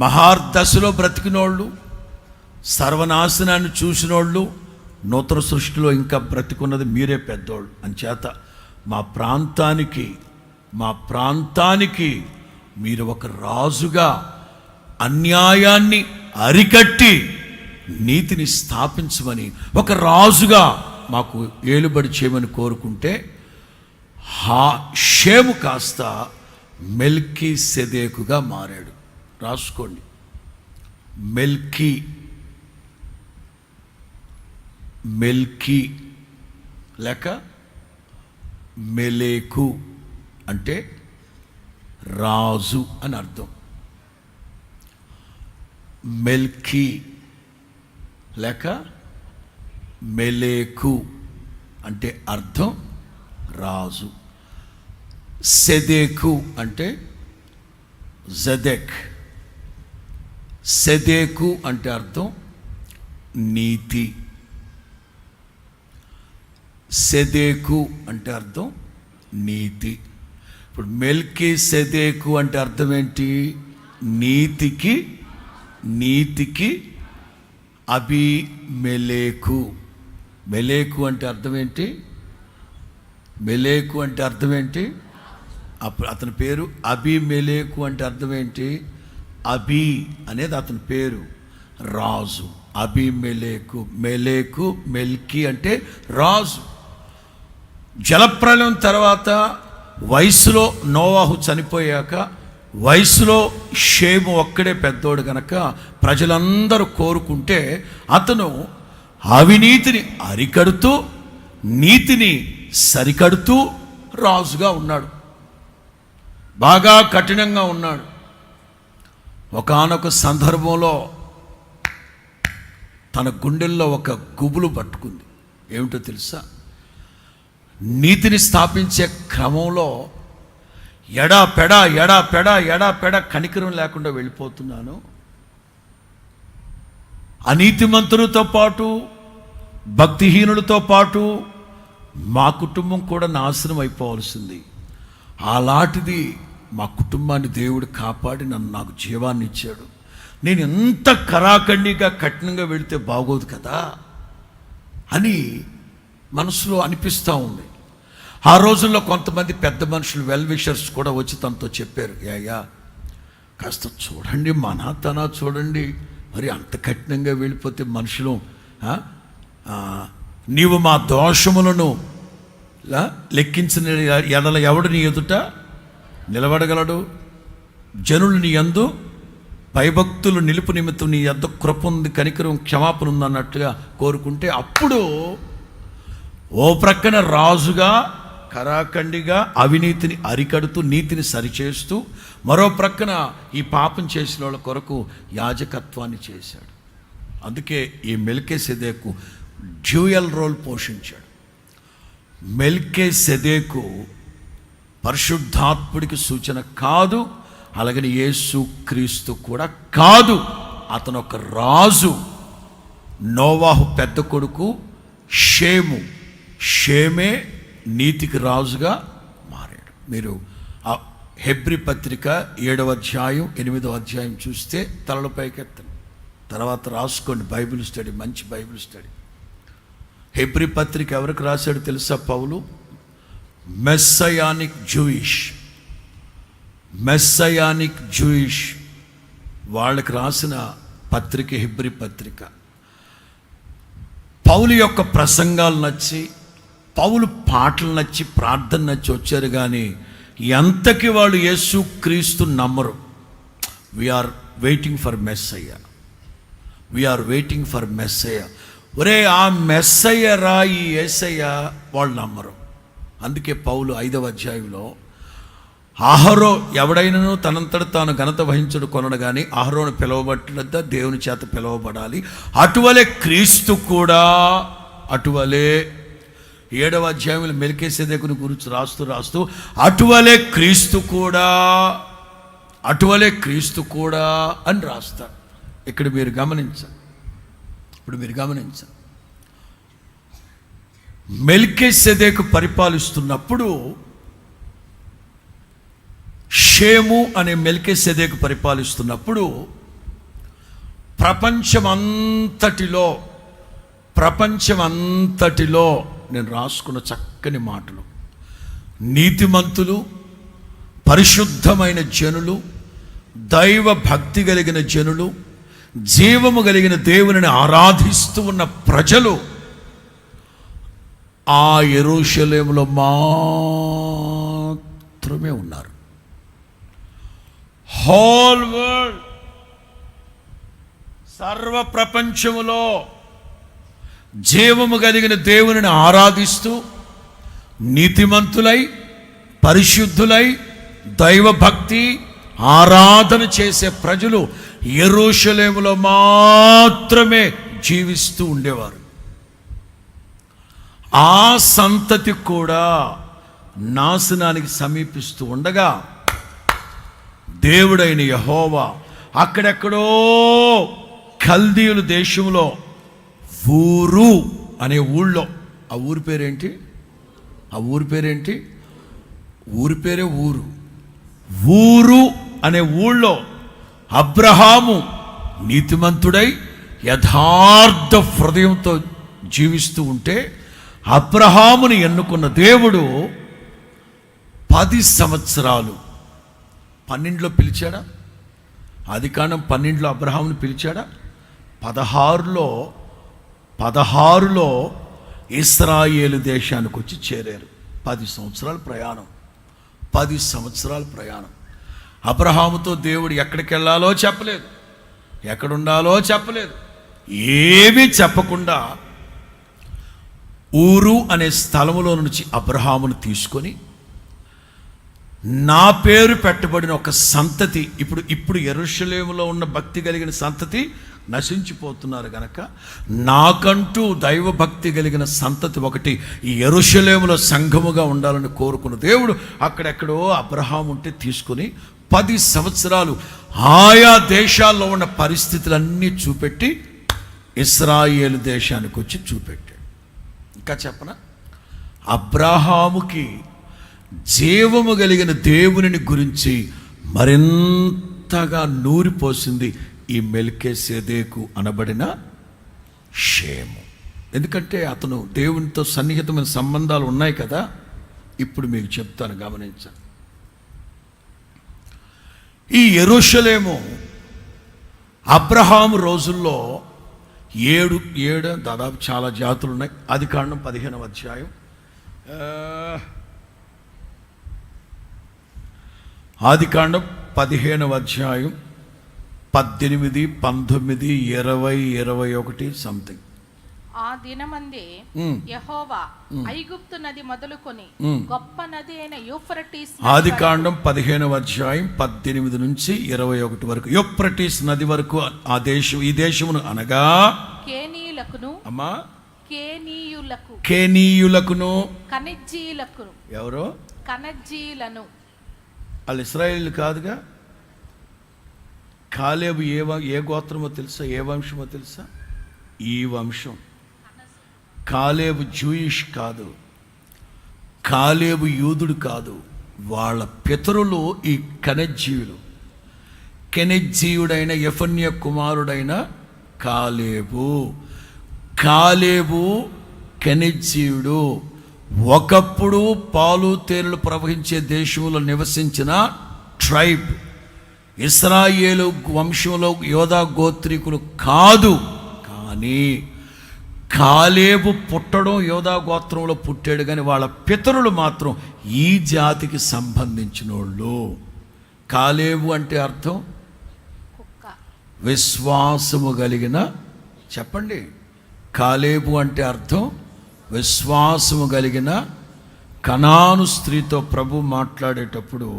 మహార్దశలో బ్రతికినోళ్ళు, సర్వనాశనాన్ని చూసినోళ్ళు, నూతన సృష్టిలో ఇంకా బ్రతికున్నది మీరే పెద్దోళ్ళు. అంచేత మా ప్రాంతానికి మీరు ఒక రాజుగా అన్యాయాన్ని అరికట్టి నీతిని స్థాపించమని, ఒక రాజుగా మాకు ఏలుబడి చేయమని కోరుకుంటే షేము కాస్త మెల్కీసెదెకుగా మారాడు. రాసుకోండి, మెల్కీ లేక మెలేకు అంటే రాజు అని అర్థం. మెల్కీ లేక మెలేకు అంటే అర్థం రాజు. సెదెకు అంటే జెదెక్. సెదెకు అంటే అర్థం నీతి. సెదెకు అంటే అర్థం నీతి. ఇప్పుడు మెల్కీసెదెకు అంటే అర్థం ఏంటి? నీతికి అబీమెలెకు. మెలేకు అంటే అర్థం ఏంటి? మెలేకు అంటే అర్థం ఏంటి? అప్పుడు అతని పేరు అబీమెలెకు అంటే అర్థం ఏంటి? అబీ అనేది అతని పేరు, రాజు. అబీమెలెకు, మెలేకు, మెల్కీ అంటే రాజు. జలప్రలయం తర్వాత వయసులో నోవాహు చనిపోయాక వయసులో షేము ఒక్కడే పెద్దోడు గనక ప్రజలందరూ కోరుకుంటే అతను అవినీతిని అరికడుతూ నీతిని సరికడుతూ రాజుగా ఉన్నాడు. బాగా కఠినంగా ఉన్నాడు. ఒకానొక సందర్భంలో తన గుండెల్లో ఒక గుబులు పట్టుకుంది. ఏమిటో తెలుసా? నీతిని స్థాపించే క్రమంలో ఎడా కనికరం లేకుండా వెళ్ళిపోతున్నాను. అనీతిమంతులతో పాటు భక్తిహీనులతో పాటు మా కుటుంబం కూడా నాశనం అయిపోవలసింది. అలాంటిది మా కుటుంబాన్ని దేవుడు కాపాడి నాకు జీవాన్ని ఇచ్చాడు. నేను ఎంత కరాఖండిగా కఠినంగా వెళితే బాగోదు కదా అని మనసులో అనిపిస్తూ ఉంది. ఆ రోజుల్లో కొంతమంది పెద్ద మనుషులు, వెల్ విషర్స్ కూడా వచ్చి తనతో చెప్పారు, అయ్యా కాస్త చూడండి, తన చూడండి, మరి అంత కఠినంగా వెళ్ళిపోతే మనుషులు, నీవు మా దోషములను లెక్కించిన ఎడల ఎవడు నీ ఎదుట నిలబడగలడు? జనులు నీ యందు భయభక్తులు నిలుపు నిమిత్తం నీ యొద్ద కృప ఉంది, కనికరం, క్షమాపణ ఉందన్నట్టుగా కోరుకుంటే అప్పుడు ఓ ప్రక్కన రాజుగా కరాఖండిగా అవినీతిని అరికడుతూ నీతిని సరిచేస్తూ, మరో ప్రక్కన ఈ పాపం చేసిన వాళ్ళ కొరకు యాజకత్వాన్ని చేశాడు. అందుకే ఈ మెల్కీసెదెకు డ్యూయల్ రోల్ పోషించాడు. మెల్కీసెదెకు పరిశుద్ధాత్ముడికి సూచన కాదు, అలాగని యేసు క్రీస్తు కూడా కాదు. అతను ఒక రాజు. నోవాహు పెద్ద కొడుకు షేమే నీతికి రాజుగా మారాడు. మీరు ఆ హెబ్రీ పత్రిక 7వ అధ్యాయం 8వ అధ్యాయం చూస్తే తలల పైకెత్తండి, తర్వాత రాసుకోండి. బైబిల్ స్టడీ, మంచి బైబిల్ స్టడీ. హెబ్రీ పత్రిక ఎవరికి రాశాడు తెలుసా? పౌలు. మెస్సయానిక్ జూయిష్ వాళ్ళకి రాసిన పత్రిక హెబ్రీ పత్రిక. పౌలు యొక్క ప్రసంగాలు నచ్చి, పౌలు పాటలు నచ్చి, ప్రార్థన నచ్చి వచ్చారు, కానీ ఎంతకి వాళ్ళు యేసు క్రీస్తు నమ్మరు. We are waiting for messiah. ఒరే, ఆ మెస్సయ్య రా, ఈ యేసయ్య వాళ్ళు నమ్మరు. అందుకే పౌలు 5వ అధ్యాయంలో అహరో ఎవడైనను తనంతట తాను ఘనత వహించడు కొనడు, కానీ అహరోను పిలువబట్టినద్ద దేవుని చేత పిలువబడాలి. అటువలే క్రీస్తు కూడా అటువలే 7వ అధ్యాయంలో మెల్కీసెదెకుని గురించి రాస్తూ అటువలే క్రీస్తు కూడా అని రాస్తాడు. ఇక్కడ మీరు గమనించండి. మెల్కీసెదెకు పరిపాలిస్తున్నప్పుడు షేము అనే మెల్కీసెదెకు పరిపాలిస్తున్నప్పుడు ప్రపంచమంతటిలో నేను రాసుకున్న చక్కని మాటలు, నీతిమంతులు, పరిశుద్ధమైన జనులు, దైవ భక్తి కలిగిన జనులు, జీవము కలిగిన దేవునిని ఆరాధిస్తూ ఉన్న ప్రజలు ఆ యెరూషలేములో మాత్రమే ఉన్నారు. హోల్ వరల్డ్, సర్వ ప్రపంచములో జీవము కలిగిన దేవునిని ఆరాధిస్తూ నీతిమంతులై, పరిశుద్ధులై, దైవభక్తి ఆరాధన చేసే ప్రజలు యెరూషలేములో మాత్రమే జీవిస్తూ ఉండేవారు. ఆ సంతతి కూడా నాశనానికి సమీపిస్తూ ఉండగా దేవుడైన యెహోవా అక్కడెక్కడో కల్దీయుల దేశంలో ఊరు అనే ఊళ్ళో, ఆ ఊరి పేరేంటి? ఊరి పేరే ఊరు అనే ఊళ్ళో అబ్రహాము నీతిమంతుడై యథార్థ హృదయంతో జీవిస్తూ ఉంటే అబ్రహాముని ఎన్నుకున్న దేవుడు 10 సంవత్సరాలు 12లో పిలిచాడా? ఆదికాండం 12లో అబ్రహాముని పిలిచాడా? 16లో ఇశ్రాయేలు దేశానికి వచ్చి చేరారు. 10 సంవత్సరాల ప్రయాణం. అబ్రహాముతో దేవుడు ఎక్కడికి వెళ్ళాలో చెప్పలేదు, ఎక్కడుండాలో చెప్పలేదు, ఏమీ చెప్పకుండా ఊరు అనే స్థలములో నుంచి అబ్రహామును తీసుకొని నా పేరు పెట్టబడిన ఒక సంతతి, ఇప్పుడు యెరూషలేములో ఉన్న భక్తి కలిగిన సంతతి నశించిపోతున్నారు గనక నాకంటూ దైవ భక్తి కలిగిన సంతతి ఒకటి ఈ యెరూషలేములో సంఘముగా ఉండాలని కోరుకున్న దేవుడు అక్కడెక్కడో అబ్రహాము ఉంటే తీసుకొని 10 సంవత్సరాలు ఆయా దేశాల్లో ఉన్న పరిస్థితులన్నీ చూపెట్టి ఇశ్రాయేలు దేశానికి వచ్చి చూపెట్టాడు. ఇంకా చెప్పనా, అబ్రహాముకి జీవము కలిగిన దేవునిని గురించి మరింతగా నూరిపోసింది ఈ మెల్కీసెదెకు అనబడిన షేము. ఎందుకంటే అతను దేవునితో సన్నిహితమైన సంబంధాలు ఉన్నాయి కదా. ఇప్పుడు మీకు చెప్తాను, గమనించండి. ఈ యెరూషలేము అబ్రహాము రోజుల్లో 7 దాదాపు చాలా జాతులు ఉన్నాయి. ఆదికాండం 15వ అధ్యాయం, ఆదికాండం 15వ అధ్యాయం 18, 19, 20, 21 సంథింగ్. ఆ దినమందే యెహోవా ఐగుప్తు నది మొదలుకొని గొప్ప నది అయిన యూఫ్రటీస్, ఆదికాండం 15వ అధ్యాయం 18 నుంచి 21 వరకు, యూఫ్రటీస్ నది వరకు ఈ దేశమును అనగా కేనీయులకును కనజ్జీయులకును. ఎవరో కనజ్జీయులను, వాళ్ళు ఇశ్రాయేలు కాదుగా. కాలేబు ఏ గోత్రమో తెలుసా? ఏ వంశమో తెలుసా? ఈ వంశం. కాలేబు జూయిష్ కాదు, కాలేబు యూదుడు కాదు, వాళ్ళ పితరులు ఈ కనజ్జీయులు. కెనెజ్జీయుడైన యెఫన్య కుమారుడైన కాలేబు కెనెజ్జీయుడు. ఒకప్పుడు పాలు తేనెలు ప్రవహించే దేశంలో నివసించిన ట్రైబ్. ఇశ్రాయేలు వంశంలో యోధా గోత్రీకులు కాదు. కానీ కాలేబు పుట్టడం యోధా గోత్రంలో పుట్టాడు, కానీ వాళ్ళ పితరులు మాత్రం ఈ జాతికి సంబంధించిన వాళ్ళు. కాలేబు అంటే అర్థం విశ్వాసము కలిగిన, చెప్పండి, కాలేబు అంటే అర్థం విశ్వాసము కలిగిన. కనాను స్త్రీతో ప్రభు మాట్లాడేటప్పుడు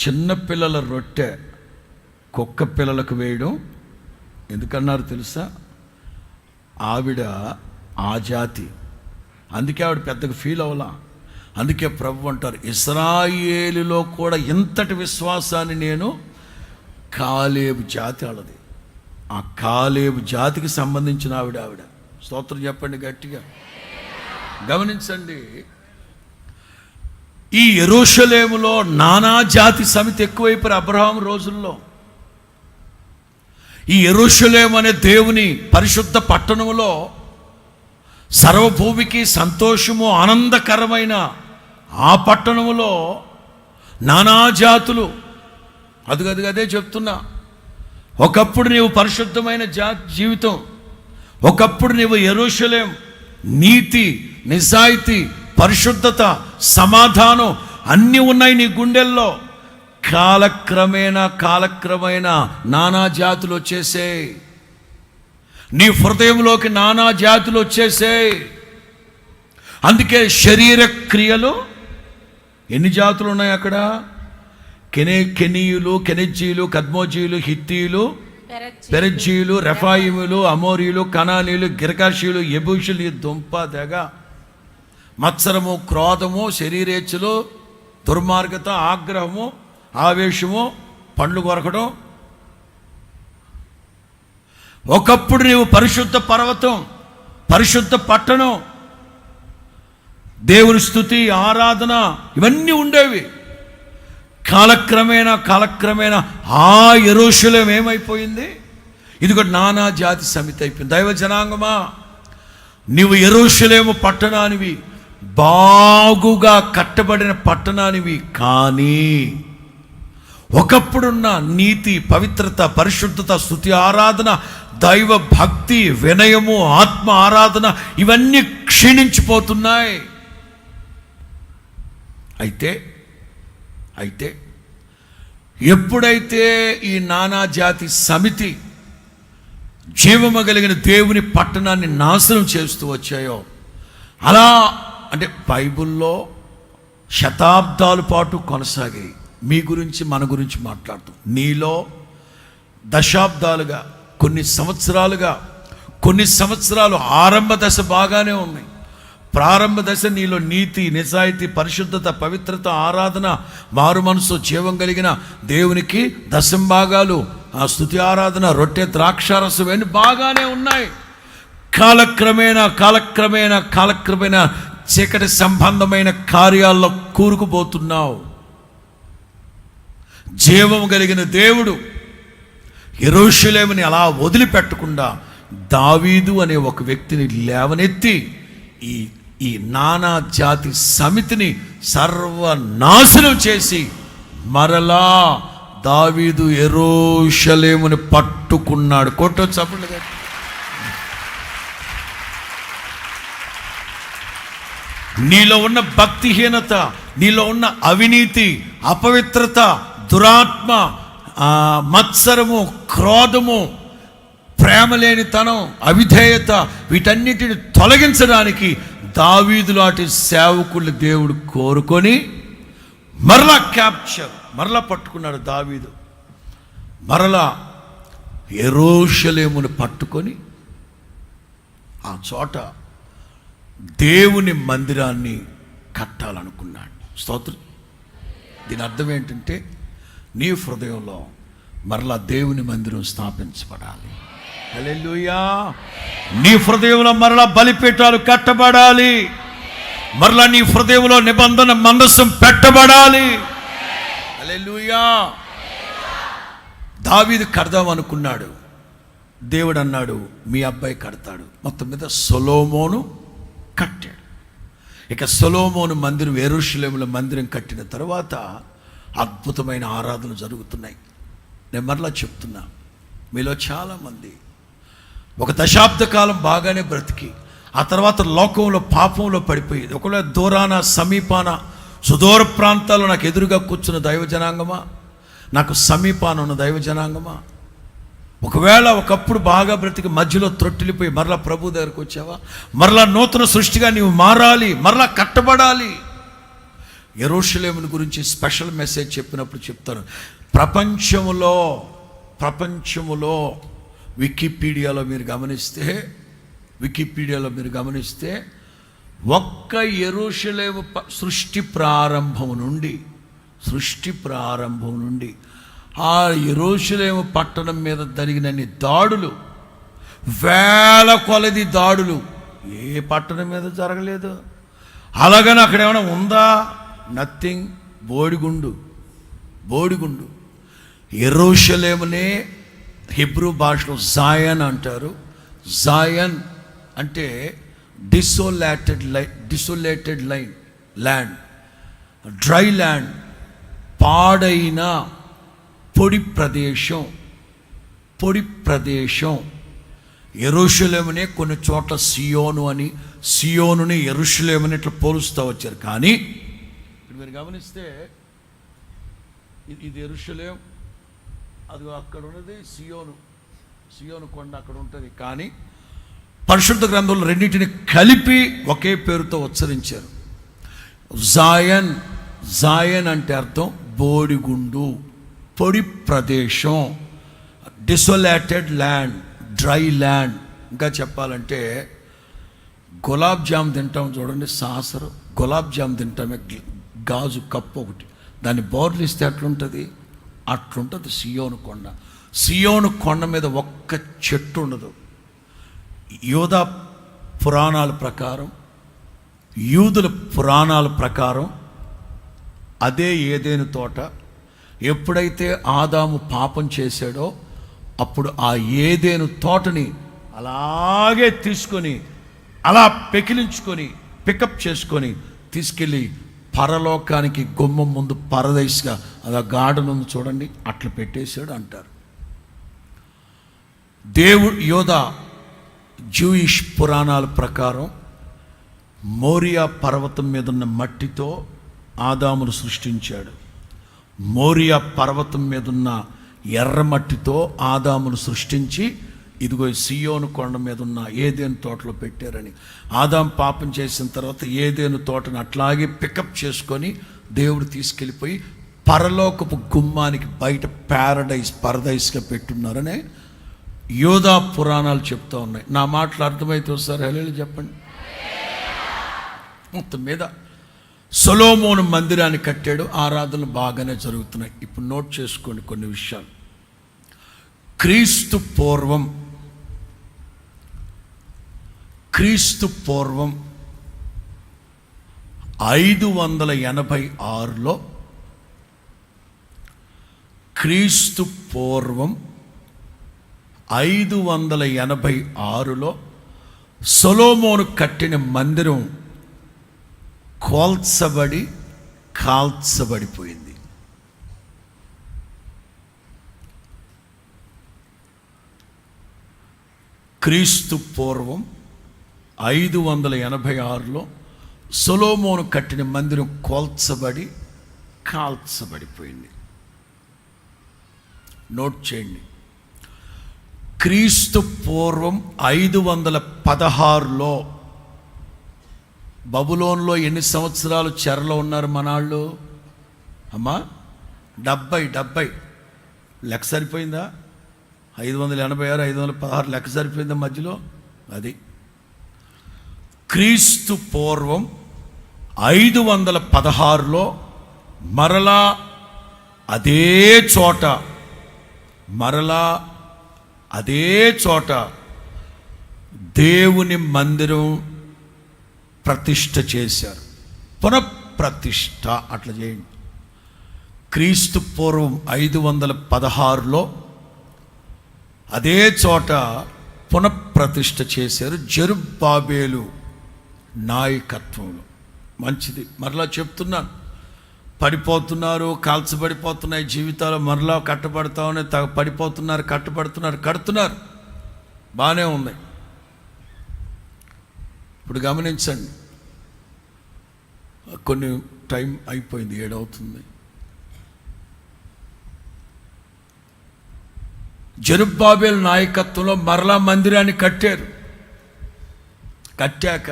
చిన్నపిల్లల రొట్టె కుక్క పిల్లలకు వేయడం ఎందుకన్నారు తెలుసా? ఆవిడ ఆ జాతి, అందుకే ఆవిడ పెద్దగా ఫీల్ అవ్వలా. అందుకే ప్రభు అంటారు, ఇశ్రాయేలులో కూడా ఇంతటి విశ్వాసాన్ని నేను కాలేబు జాతి వాళ్ళది, ఆ కాలేబు జాతికి సంబంధించిన ఆవిడ. స్తోత్రం చెప్పండి గట్టిగా. గమనించండి, ఈ యెరూషలేములో నానా జాతి సమితి ఎక్కువైపోయారు అబ్రహాము రోజుల్లో. ఈ యెరూషలేము అనే దేవుని పరిశుద్ధ పట్టణములో సర్వభూమికి సంతోషము ఆనందకరమైన ఆ పట్టణములో నానా జాతులు, అదే చెప్తున్నా. ఒకప్పుడు నీవు పరిశుద్ధమైన జీవితం, ఒకప్పుడు నీవు యెరూషలేం నీతి, నిజాయితీ, పరిశుద్ధత, సమాధానం అన్నీ ఉన్నాయి నీ గుండెల్లో. కాలక్రమేణా నానా జాతులు వచ్చేసాయి నీ హృదయంలోకి, నానా జాతులు వచ్చేసాయి. అందుకే శరీర క్రియలు ఎన్ని జాతులు ఉన్నాయి అక్కడ? కెనీయులు, కెనెజ్జీలు, కద్మోజీలు, హిత్తీయులు, పెరెజ్జీలు, రెఫాయిములు, అమోరీలు, కనానీయులు, గిర్గాషీయులు, యెబూషులు. ఈ దుంప తెగ. మత్సరము, క్రోధము, శరీరేచ్ఛలు, దుర్మార్గత, ఆగ్రహము, ఆవేశము, పండ్లు కొరకడం. ఒకప్పుడు నీవు పరిశుద్ధ పర్వతం, పరిశుద్ధ పట్టణం, దేవుని స్తుతి, ఆరాధన ఇవన్నీ ఉండేవి. కాలక్రమేణా ఆ యెరూషలేము ఏమైపోయింది? ఇది కూడా నానా జాతి సమితి అయిపోయింది. దైవ జనాంగమా, నీవు యెరూషలేము పట్టణానివి, బాగుగా కట్టబడిన పట్టణానివి. కానీ ఒకప్పుడున్న నీతి, పవిత్రత, పరిశుద్ధత, స్తుతి, ఆరాధన, దైవ భక్తి, వినయము, ఆత్మ ఆరాధన ఇవన్నీ క్షీణించిపోతున్నాయి. అయితే ఎప్పుడైతే ఈ నానా జాతి సమితి జీవము కలిగిన దేవుని పట్టణాన్ని నాశనం చేస్తూ వచ్చాయో, అలా అంటే బైబిల్లో శతాబ్దాల పాటు కొనసాగాయి. మీ గురించి, మన గురించి మాట్లాడుతూ నీలో దశాబ్దాలుగా, కొన్ని సంవత్సరాలు ఆరంభ దశ బాగానే ఉన్నాయి. ప్రారంభ దశ నీలో నీతి, నిజాయితీ, పరిశుద్ధత, పవిత్రత, ఆరాధన, మారు మనసు, జీవం కలిగిన దేవునికి దశంభాగాలు, ఆ స్తుతి, ఆరాధన, రొట్టె, ద్రాక్షారసం ఇవన్నీ బాగానే ఉన్నాయి. కాలక్రమేణా చీకటి సంబంధమైన కార్యాల్లో కూరుకుపోతున్నావు. జీవం కలిగిన దేవుడు యెరూషలేముని అలా వదిలిపెట్టకుండా దావీదు అనే ఒక వ్యక్తిని లేవనెత్తి ఈ నానా జాతి సమితిని సర్వనాశనం చేసి మరలా దావీదు యెరూషలేముని పట్టుకున్నాడు. కొట్టొచ్చు చెప్పండి. నీలో ఉన్న భక్తిహీనత, నీలో ఉన్న అవినీతి, అపవిత్రత, దురాత్మ, మత్సరము, క్రోధము, ప్రేమ లేనితనం, అవిధేయత వీటన్నిటిని తొలగించడానికి దావీదు లాంటి సేవకుల్ని దేవుడు కోరుకొని మరలా పట్టుకున్నాడు. దావీదు మరలా యెరూషలేమును పట్టుకొని ఆ చోట దేవుని మందిరాన్ని కట్టాలనుకున్నాడు. స్తోత్రం. దీని అర్థం ఏంటంటే నీ హృదయంలో మరలా దేవుని మందిరం స్థాపించబడాలి. హల్లెలూయా. నీ హృదయంలో మరలా బలిపీఠాలు కట్టబడాలి. మరలా నీ హృదయంలో నిబంధన మందసం పెట్టబడాలి. హల్లెలూయా. దావీదు కడదాం అనుకున్నాడు. దేవుడు అన్నాడు, మీ అబ్బాయి కడతాడు. మొత్తం మీద సొలొమోను కట్టాడు. ఇక సొలొమోను మందిరం, యెరూషలేములో మందిరం కట్టిన తర్వాత అద్భుతమైన ఆరాధనలు జరుగుతున్నాయి. నేను మరలా చెప్తున్నా, మీలో చాలామంది ఒక దశాబ్ద కాలం బాగానే బ్రతికి ఆ తర్వాత లోకంలో పాపంలో పడిపోయి, ఒకవేళ దూరాన, సమీపాన, సుదూర ప్రాంతాల్లో నాకు ఎదురుగా కూర్చున్న దైవ జనాంగమా, నాకు సమీపాన ఉన్న దైవ జనాంగమా, ఒకవేళ ఒకప్పుడు బాగా బ్రతికి మధ్యలో త్రొట్టిల్లిపోయి మరలా ప్రభు దగ్గరకు వచ్చావా, మరలా నూతన సృష్టిగా నీవు మారాలి, మరలా కట్టబడాలి. యెరూషలేమును గురించి స్పెషల్ మెసేజ్ చెప్పినప్పుడు చెప్తాను. ప్రపంచములో వికీపీడియాలో మీరు గమనిస్తే ఒక్క యెరూషలేము సృష్టి ప్రారంభం నుండి ఆ యెరూషలేము పట్టణం మీద జరిగినన్ని దాడులు, వేల కొలది దాడులు ఏ పట్టణం మీద జరగలేదు. అలాగని అక్కడ ఏమైనా ఉందా? నథింగ్. బోడిగుండు. యెరూషలేమునే హెబ్రూ భాషలో జాయన్ అంటారు. జాయన్ అంటే డిసోలేటెడ్ ల్యాండ్, డ్రై ల్యాండ్, పాడైన పొడి ప్రదేశం. యెరూషలేమునే కొన్ని చోట్ల సియోనుని యెరూషలేముని ఇట్లా పోలుస్తూ వచ్చారు. కానీ ఇప్పుడు మీరు గమనిస్తే ఇది యెరూషలేం, అది అక్కడ ఉన్నది సియోను కొండ అక్కడ ఉంటుంది. కానీ పరిశుద్ధ గ్రంథంలో రెండింటిని కలిపి ఒకే పేరుతో ఉచ్చరించారు. జాయన్ అంటే అర్థం బోడిగుండు, పొడి ప్రదేశం, డిసోలేటెడ్ ల్యాండ్, డ్రై ల్యాండ్. ఇంకా చెప్పాలంటే గులాబ్ జామ్ తింటాం చూడండి, సాసరు గులాబ్ జామ్ తింటామే, గాజు కప్పు ఒకటి, దాన్ని బోర్లు ఇస్తే అట్లుంటుంది సియోను కొండ మీద ఒక్క చెట్టు ఉండదు. యూదుల పురాణాల ప్రకారం అదే ఏదెను తోట. ఎప్పుడైతే ఆదాము పాపం చేశాడో అప్పుడు ఆ ఏదెను తోటని అలాగే తీసుకొని అలా పెకిలించుకొని పికప్ చేసుకొని తీసుకెళ్ళి పరలోకానికి గుమ్మం ముందు పరదైస్గా అలా గార్డెన్ ఉంది చూడండి, అట్లా పెట్టేశాడు అంటారు. జూయిష్ పురాణాల ప్రకారం మోరియా పర్వతం మీద ఉన్న మట్టితో ఆదామును సృష్టించాడు. మోరియా పర్వతం మీద ఉన్న ఎర్రమట్టితో ఆదామును సృష్టించి ఇదిగో సియోను కొండ మీద ఉన్న ఏదెను తోటలో పెట్టారని. ఆదాం పాపం చేసిన తర్వాత ఏదెను తోటను అట్లాగే పికప్ చేసుకొని దేవుడు తీసుకెళ్ళిపోయి పరలోకపు గుమ్మానికి బయట పరదైస్గా పెట్టున్నారని యోధా పురాణాలు చెప్తూ ఉన్నాయి. నా మాటలు అర్థమైతే వస్తారు హల్లెలూయా చెప్పండి. మొత్తం మీద సొలొమోను మందిరాన్ని కట్టాడు. ఆరాధనలు బాగానే జరుగుతున్నాయి. ఇప్పుడు నోట్ చేసుకోండి కొన్ని విషయాలు. క్రీస్తు పూర్వం 586లో క్రీస్తు పూర్వం 586లో సొలొమోను కట్టిన మందిరం కాల్చబడిపోయింది. క్రీస్తు పూర్వం 586లో సొలొమోను కట్టిన మందిరం కాల్చబడిపోయింది. నోట్ చేయండి. క్రీస్తు పూర్వం 516లో బబులోన్లో ఎన్ని సంవత్సరాలు చెరలో ఉన్నారు మనాళ్ళు? అమ్మా 70 లెక్క సరిపోయిందా? 586 516 లెక్క సరిపోయిందా మధ్యలో? అది క్రీస్తు పూర్వం 516లో మరలా అదే చోట దేవుని మందిరం ప్రతిష్ఠ చేశారు. పునఃప్రతిష్ఠ అట్లా చేయండి. క్రీస్తు పూర్వం 516లో అదే చోట పునఃప్రతిష్ఠ చేశారు జెరుబ్బాబేలు నాయకత్వంలో. మంచిది. మరలా చెప్తున్నాను, పడిపోతున్నారు, కాల్చబడిపోతున్నాయి జీవితాలు, మరలా కట్టబడతా ఉన్నాయి, పడిపోతున్నారు, కడుతున్నారు. బాగానే ఉంది. ఇప్పుడు గమనించండి, కొన్ని టైం అయిపోయింది, 7 అవుతుంది. జెరుబ్బాబేలు నాయకత్వంలో మరలా మందిరాన్ని కట్టాక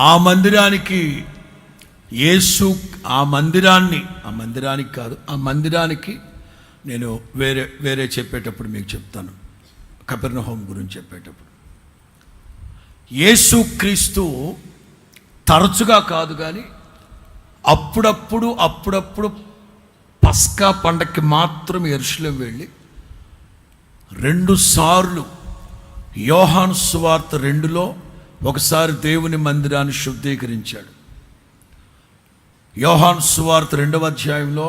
ఆ మందిరానికి నేను వేరే చెప్పేటప్పుడు మీకు చెప్తాను. కపెర్నహూము గురించి చెప్పేటప్పుడు యేసుక్రీస్తు తరచుగా కాదు కానీ అప్పుడప్పుడు పస్కా పండక్కి మాత్రం యెరూషలేం వెళ్ళి 2 సార్లు యోహాను సువార్త 2లో ఒకసారి దేవుని మందిరాన్ని శుద్ధీకరించాడు. యోహాను సువార్త 2వ అధ్యాయంలో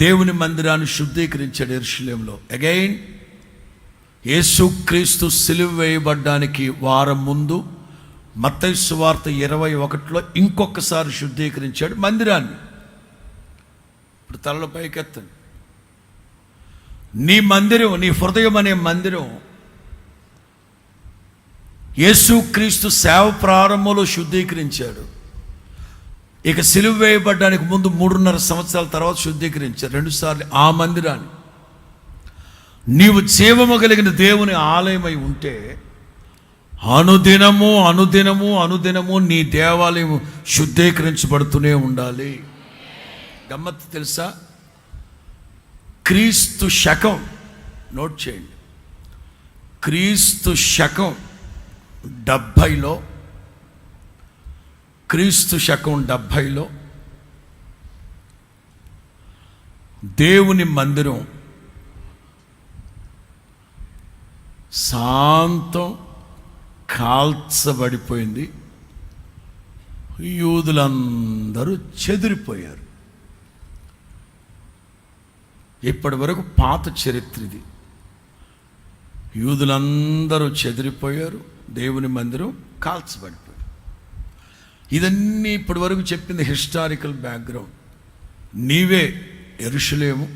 దేవుని మందిరాన్ని శుద్ధీకరించాడు యెరూషలేంలో. అగైన్ యేసుక్రీస్తు సిలువ వేయబడ్డానికి వారం ముందు మత్తయి సువార్త 21లో ఇంకొకసారి శుద్ధీకరించాడు మందిరాన్ని. ఇప్పుడు తలలో పైకెత్తండి. నీ మందిరం, నీ హృదయం అనే మందిరం యేసుక్రీస్తు సేవ ప్రారంభంలో శుద్ధీకరించాడు. ఇక సిలువ వేయబడ్డానికి ముందు 3.5 సంవత్సరాల తర్వాత శుద్ధీకరించాడు 2 సార్లు ఆ మందిరాన్ని. నీవు జీవము కలిగిన దేవుని ఆలయమై ఉంటే అనుదినము నీ దేవాలయం శుద్ధీకరించబడుతూనే ఉండాలి. గమ్మత్తు తెలుసా? క్రీస్తు శకం, నోట్ చేయండి, క్రీస్తు శకం 70లో దేవుని మందిరం శాంతం కాల్చబడిపోయింది. యూదులందరూ చెదిరిపోయారు. ఇప్పటి వరకు పాత చరిత్ర ఇది. యూదులందరూ చెదిరిపోయారు, దేవుని మందిరం కాల్చబడిపోయింది. ఇదన్నీ ఇప్పటి వరకు చెప్పింది హిస్టారికల్ బ్యాక్గ్రౌండ్. నీవే యెరూషలేము,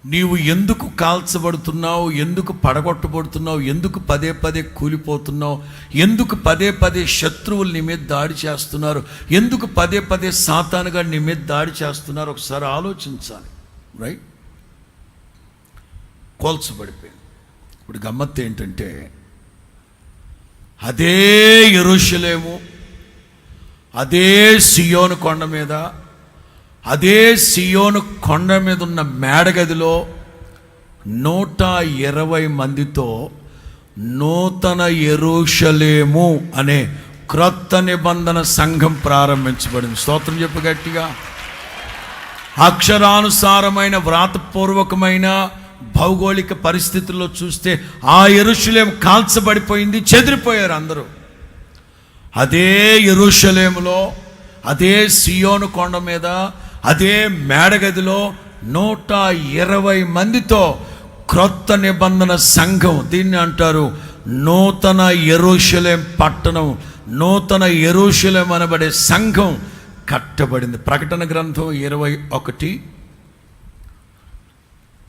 నీవు ఎందుకు కాల్చబడుతున్నావు, ఎందుకు పడగొట్టబడుతున్నావు, ఎందుకు పదే కూలిపోతున్నావు, ఎందుకు పదే శత్రువులు నీ మీద దాడి చేస్తున్నారు, ఎందుకు పదే సాతానుగా నీ మీద దాడి చేస్తున్నారు, ఒకసారి ఆలోచించాలి. రైట్? కోల్చబడిపోయింది. ఇప్పుడు గమ్మత్తు ఏంటంటే అదే యెరూషలేము, అదే సియోను కొండ మీద, అదే సియోను కొండ మీద ఉన్న మేడగదిలో 120 మందితో నూతన యెరూషలేము అనే క్రొత్త నిబంధన సంఘం ప్రారంభించబడింది. స్తోత్రం చెప్పు గట్టిగా. అక్షరానుసారమైన వ్రాతపూర్వకమైన భౌగోళిక పరిస్థితుల్లో చూస్తే ఆ యెరూషలేం కాల్చబడిపోయింది, చెదిరిపోయారు అందరూ. అదే యెరూషలేములో, అదే సియోను కొండ మీద, అదే మేడగదిలో 120 మందితో క్రొత్త నిబంధన సంఘం, దీన్ని అంటారు నూతన యెరూషలేం పట్టణం, నూతన యెరూషలేం అనబడే సంఘం కట్టబడింది. ప్రకటన గ్రంథం 21,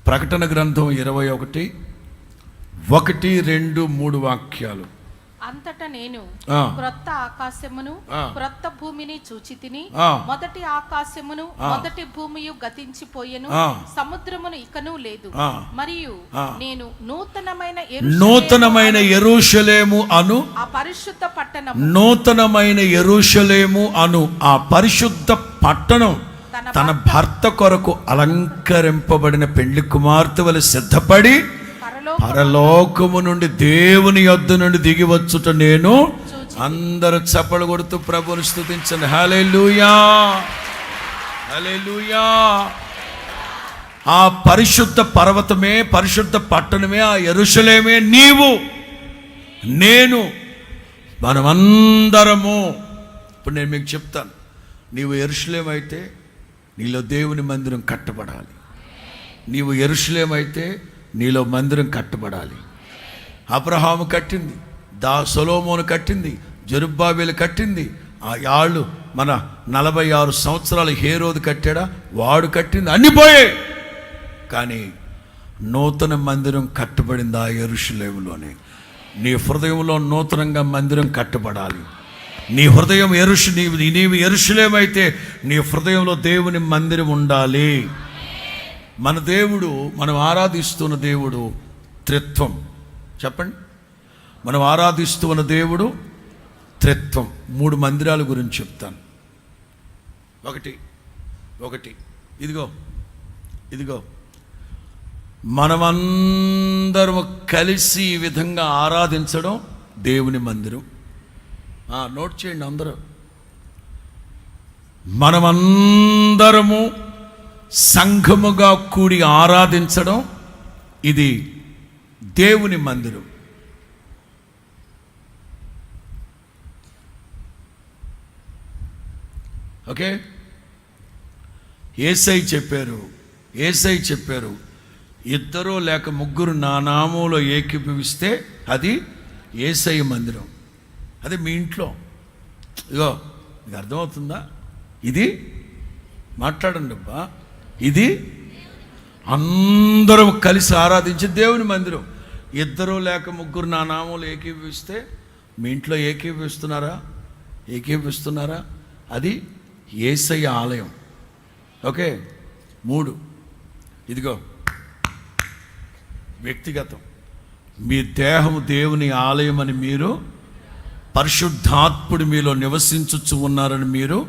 ప్రకటన గ్రంథం 21, 1, 2, 3 వాక్యాలు. అంతటా నేను క్రొత్త ఆకాశమును క్రొత్త భూమిని చూచితిని. మొదటి ఆకాశమును మొదటి భూమియు గతించిపోయెను, సముద్రమును ఇకను లేదు. మరియు నేను నూతనమైన యెరూషలేము అను ఆ పరిశుద్ధ పట్టణం, నూతనమైన యెరూషలేము అను ఆ పరిశుద్ధ పట్టణం తన భర్త కొరకు అలంకరింపబడిన పెళ్లి కుమార్తె వలె సిద్ధపడి పరలోకము నుండి దేవుని యొద్ద నుండి దిగి వచ్చుట నేను. అందరూ చప్పలు కొడుతూ ప్రభువుని స్తుతించండి. హల్లెలూయా, హల్లెలూయా. ఆ పరిశుద్ధ పర్వతమే, పరిశుద్ధ పట్టణమే, ఆ యెరూషలేమే నీవు, నేను, మనమందరము. ఇప్పుడు నేను మీకు చెప్తాను, నీవు యెరూషలేం అయితే నీలో దేవుని మందిరం కట్టబడాలి. నీవు యెరూషలేం అయితే నీలో మందిరం కట్టబడాలి. అబ్రహాము కట్టింది, సొలొమోను కట్టింది, జెరుబ్బాబెలు కట్టింది, ఆ యాళ్ళు మన 46 సంవత్సరాలు హేరోదు కట్టాడా, వాడు కట్టింది, అన్ని పోయాయి. కానీ నూతన మందిరం కట్టబడింది ఆ యెరూషలేములోనే. నీ హృదయంలో నూతనంగా మందిరం కట్టబడాలి. నీ హృదయం నీవు యెరూషలేమైతే నీ హృదయంలో దేవుని మందిరం ఉండాలి. మన దేవుడు, మనం ఆరాధిస్తున్న దేవుడు త్రిత్వం. చెప్పండి, మనం ఆరాధిస్తున్న దేవుడు త్రిత్వం. 3 మందిరాల గురించి చెప్తాను. ఒకటి ఇదిగో మనమందరం కలిసి ఈ విధంగా ఆరాధించడం దేవుని మందిరం. నోట్ చేయండి అందరూ. మనమందరము సంఘముగా కూడి ఆరాధించడం ఇది దేవుని మందిరం. ఓకే, యేసయ్య చెప్పారు ఇద్దరు లేక ముగ్గురు నా నామంలో ఏకీభవిస్తే అది యేసయ్య మందిరం. అది మీ ఇంట్లో. ఇగో మీకు అర్థమవుతుందా? ఇది మాట్లాడండి అబ్బా, ఇది అందరం కలిసి ఆరాధించే దేవుని మందిరం. ఇద్దరు లేక ముగ్గురు నా నామంలో ఏకీభవిస్తే మీ ఇంట్లో ఏకీభవిస్తున్నారా? అది యేసయ్య ఆలయం. ఓకే, 3 ఇదిగో వ్యక్తిగతం. మీ దేహము దేవుని ఆలయం అని మీరు, పరిశుద్ధాత్ముడు మీలో నివసించుచు ఉన్నారని మీరు,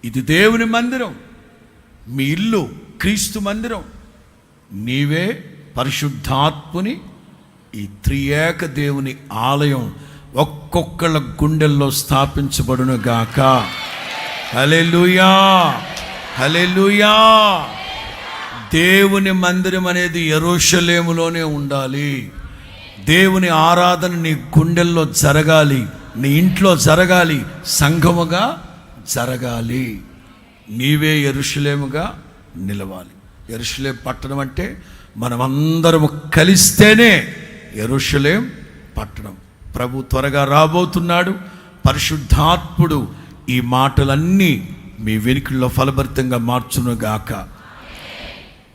ఇది దేవుని మందిరం. మీ ఇల్లు క్రీస్తు మందిరం. నీవే పరిశుద్ధాత్ముని ఈ త్రియేక దేవుని ఆలయం ఒక్కొక్కళ్ళ గుండెల్లో స్థాపించబడును గాక. హల్లెలూయా, హల్లెలూయా. దేవుని మందిరం అనేది యెరూషలేములోనే ఉండాలి. దేవుని ఆరాధన నీ గుండెల్లో జరగాలి, నీ ఇంట్లో జరగాలి, సంఘముగా జరగాలి. నీవే యెరూషలేముగా నిలవాలి. యెరూషలేం పట్టణం అంటే మనమందరము కలిస్తేనే యెరూషలేం పట్టణం. ప్రభు త్వరగా రాబోతున్నాడు. పరిశుద్ధాత్ముడు ఈ మాటలన్నీ మీ వెనుకల్లో ఫలభరితంగా మార్చును గాక.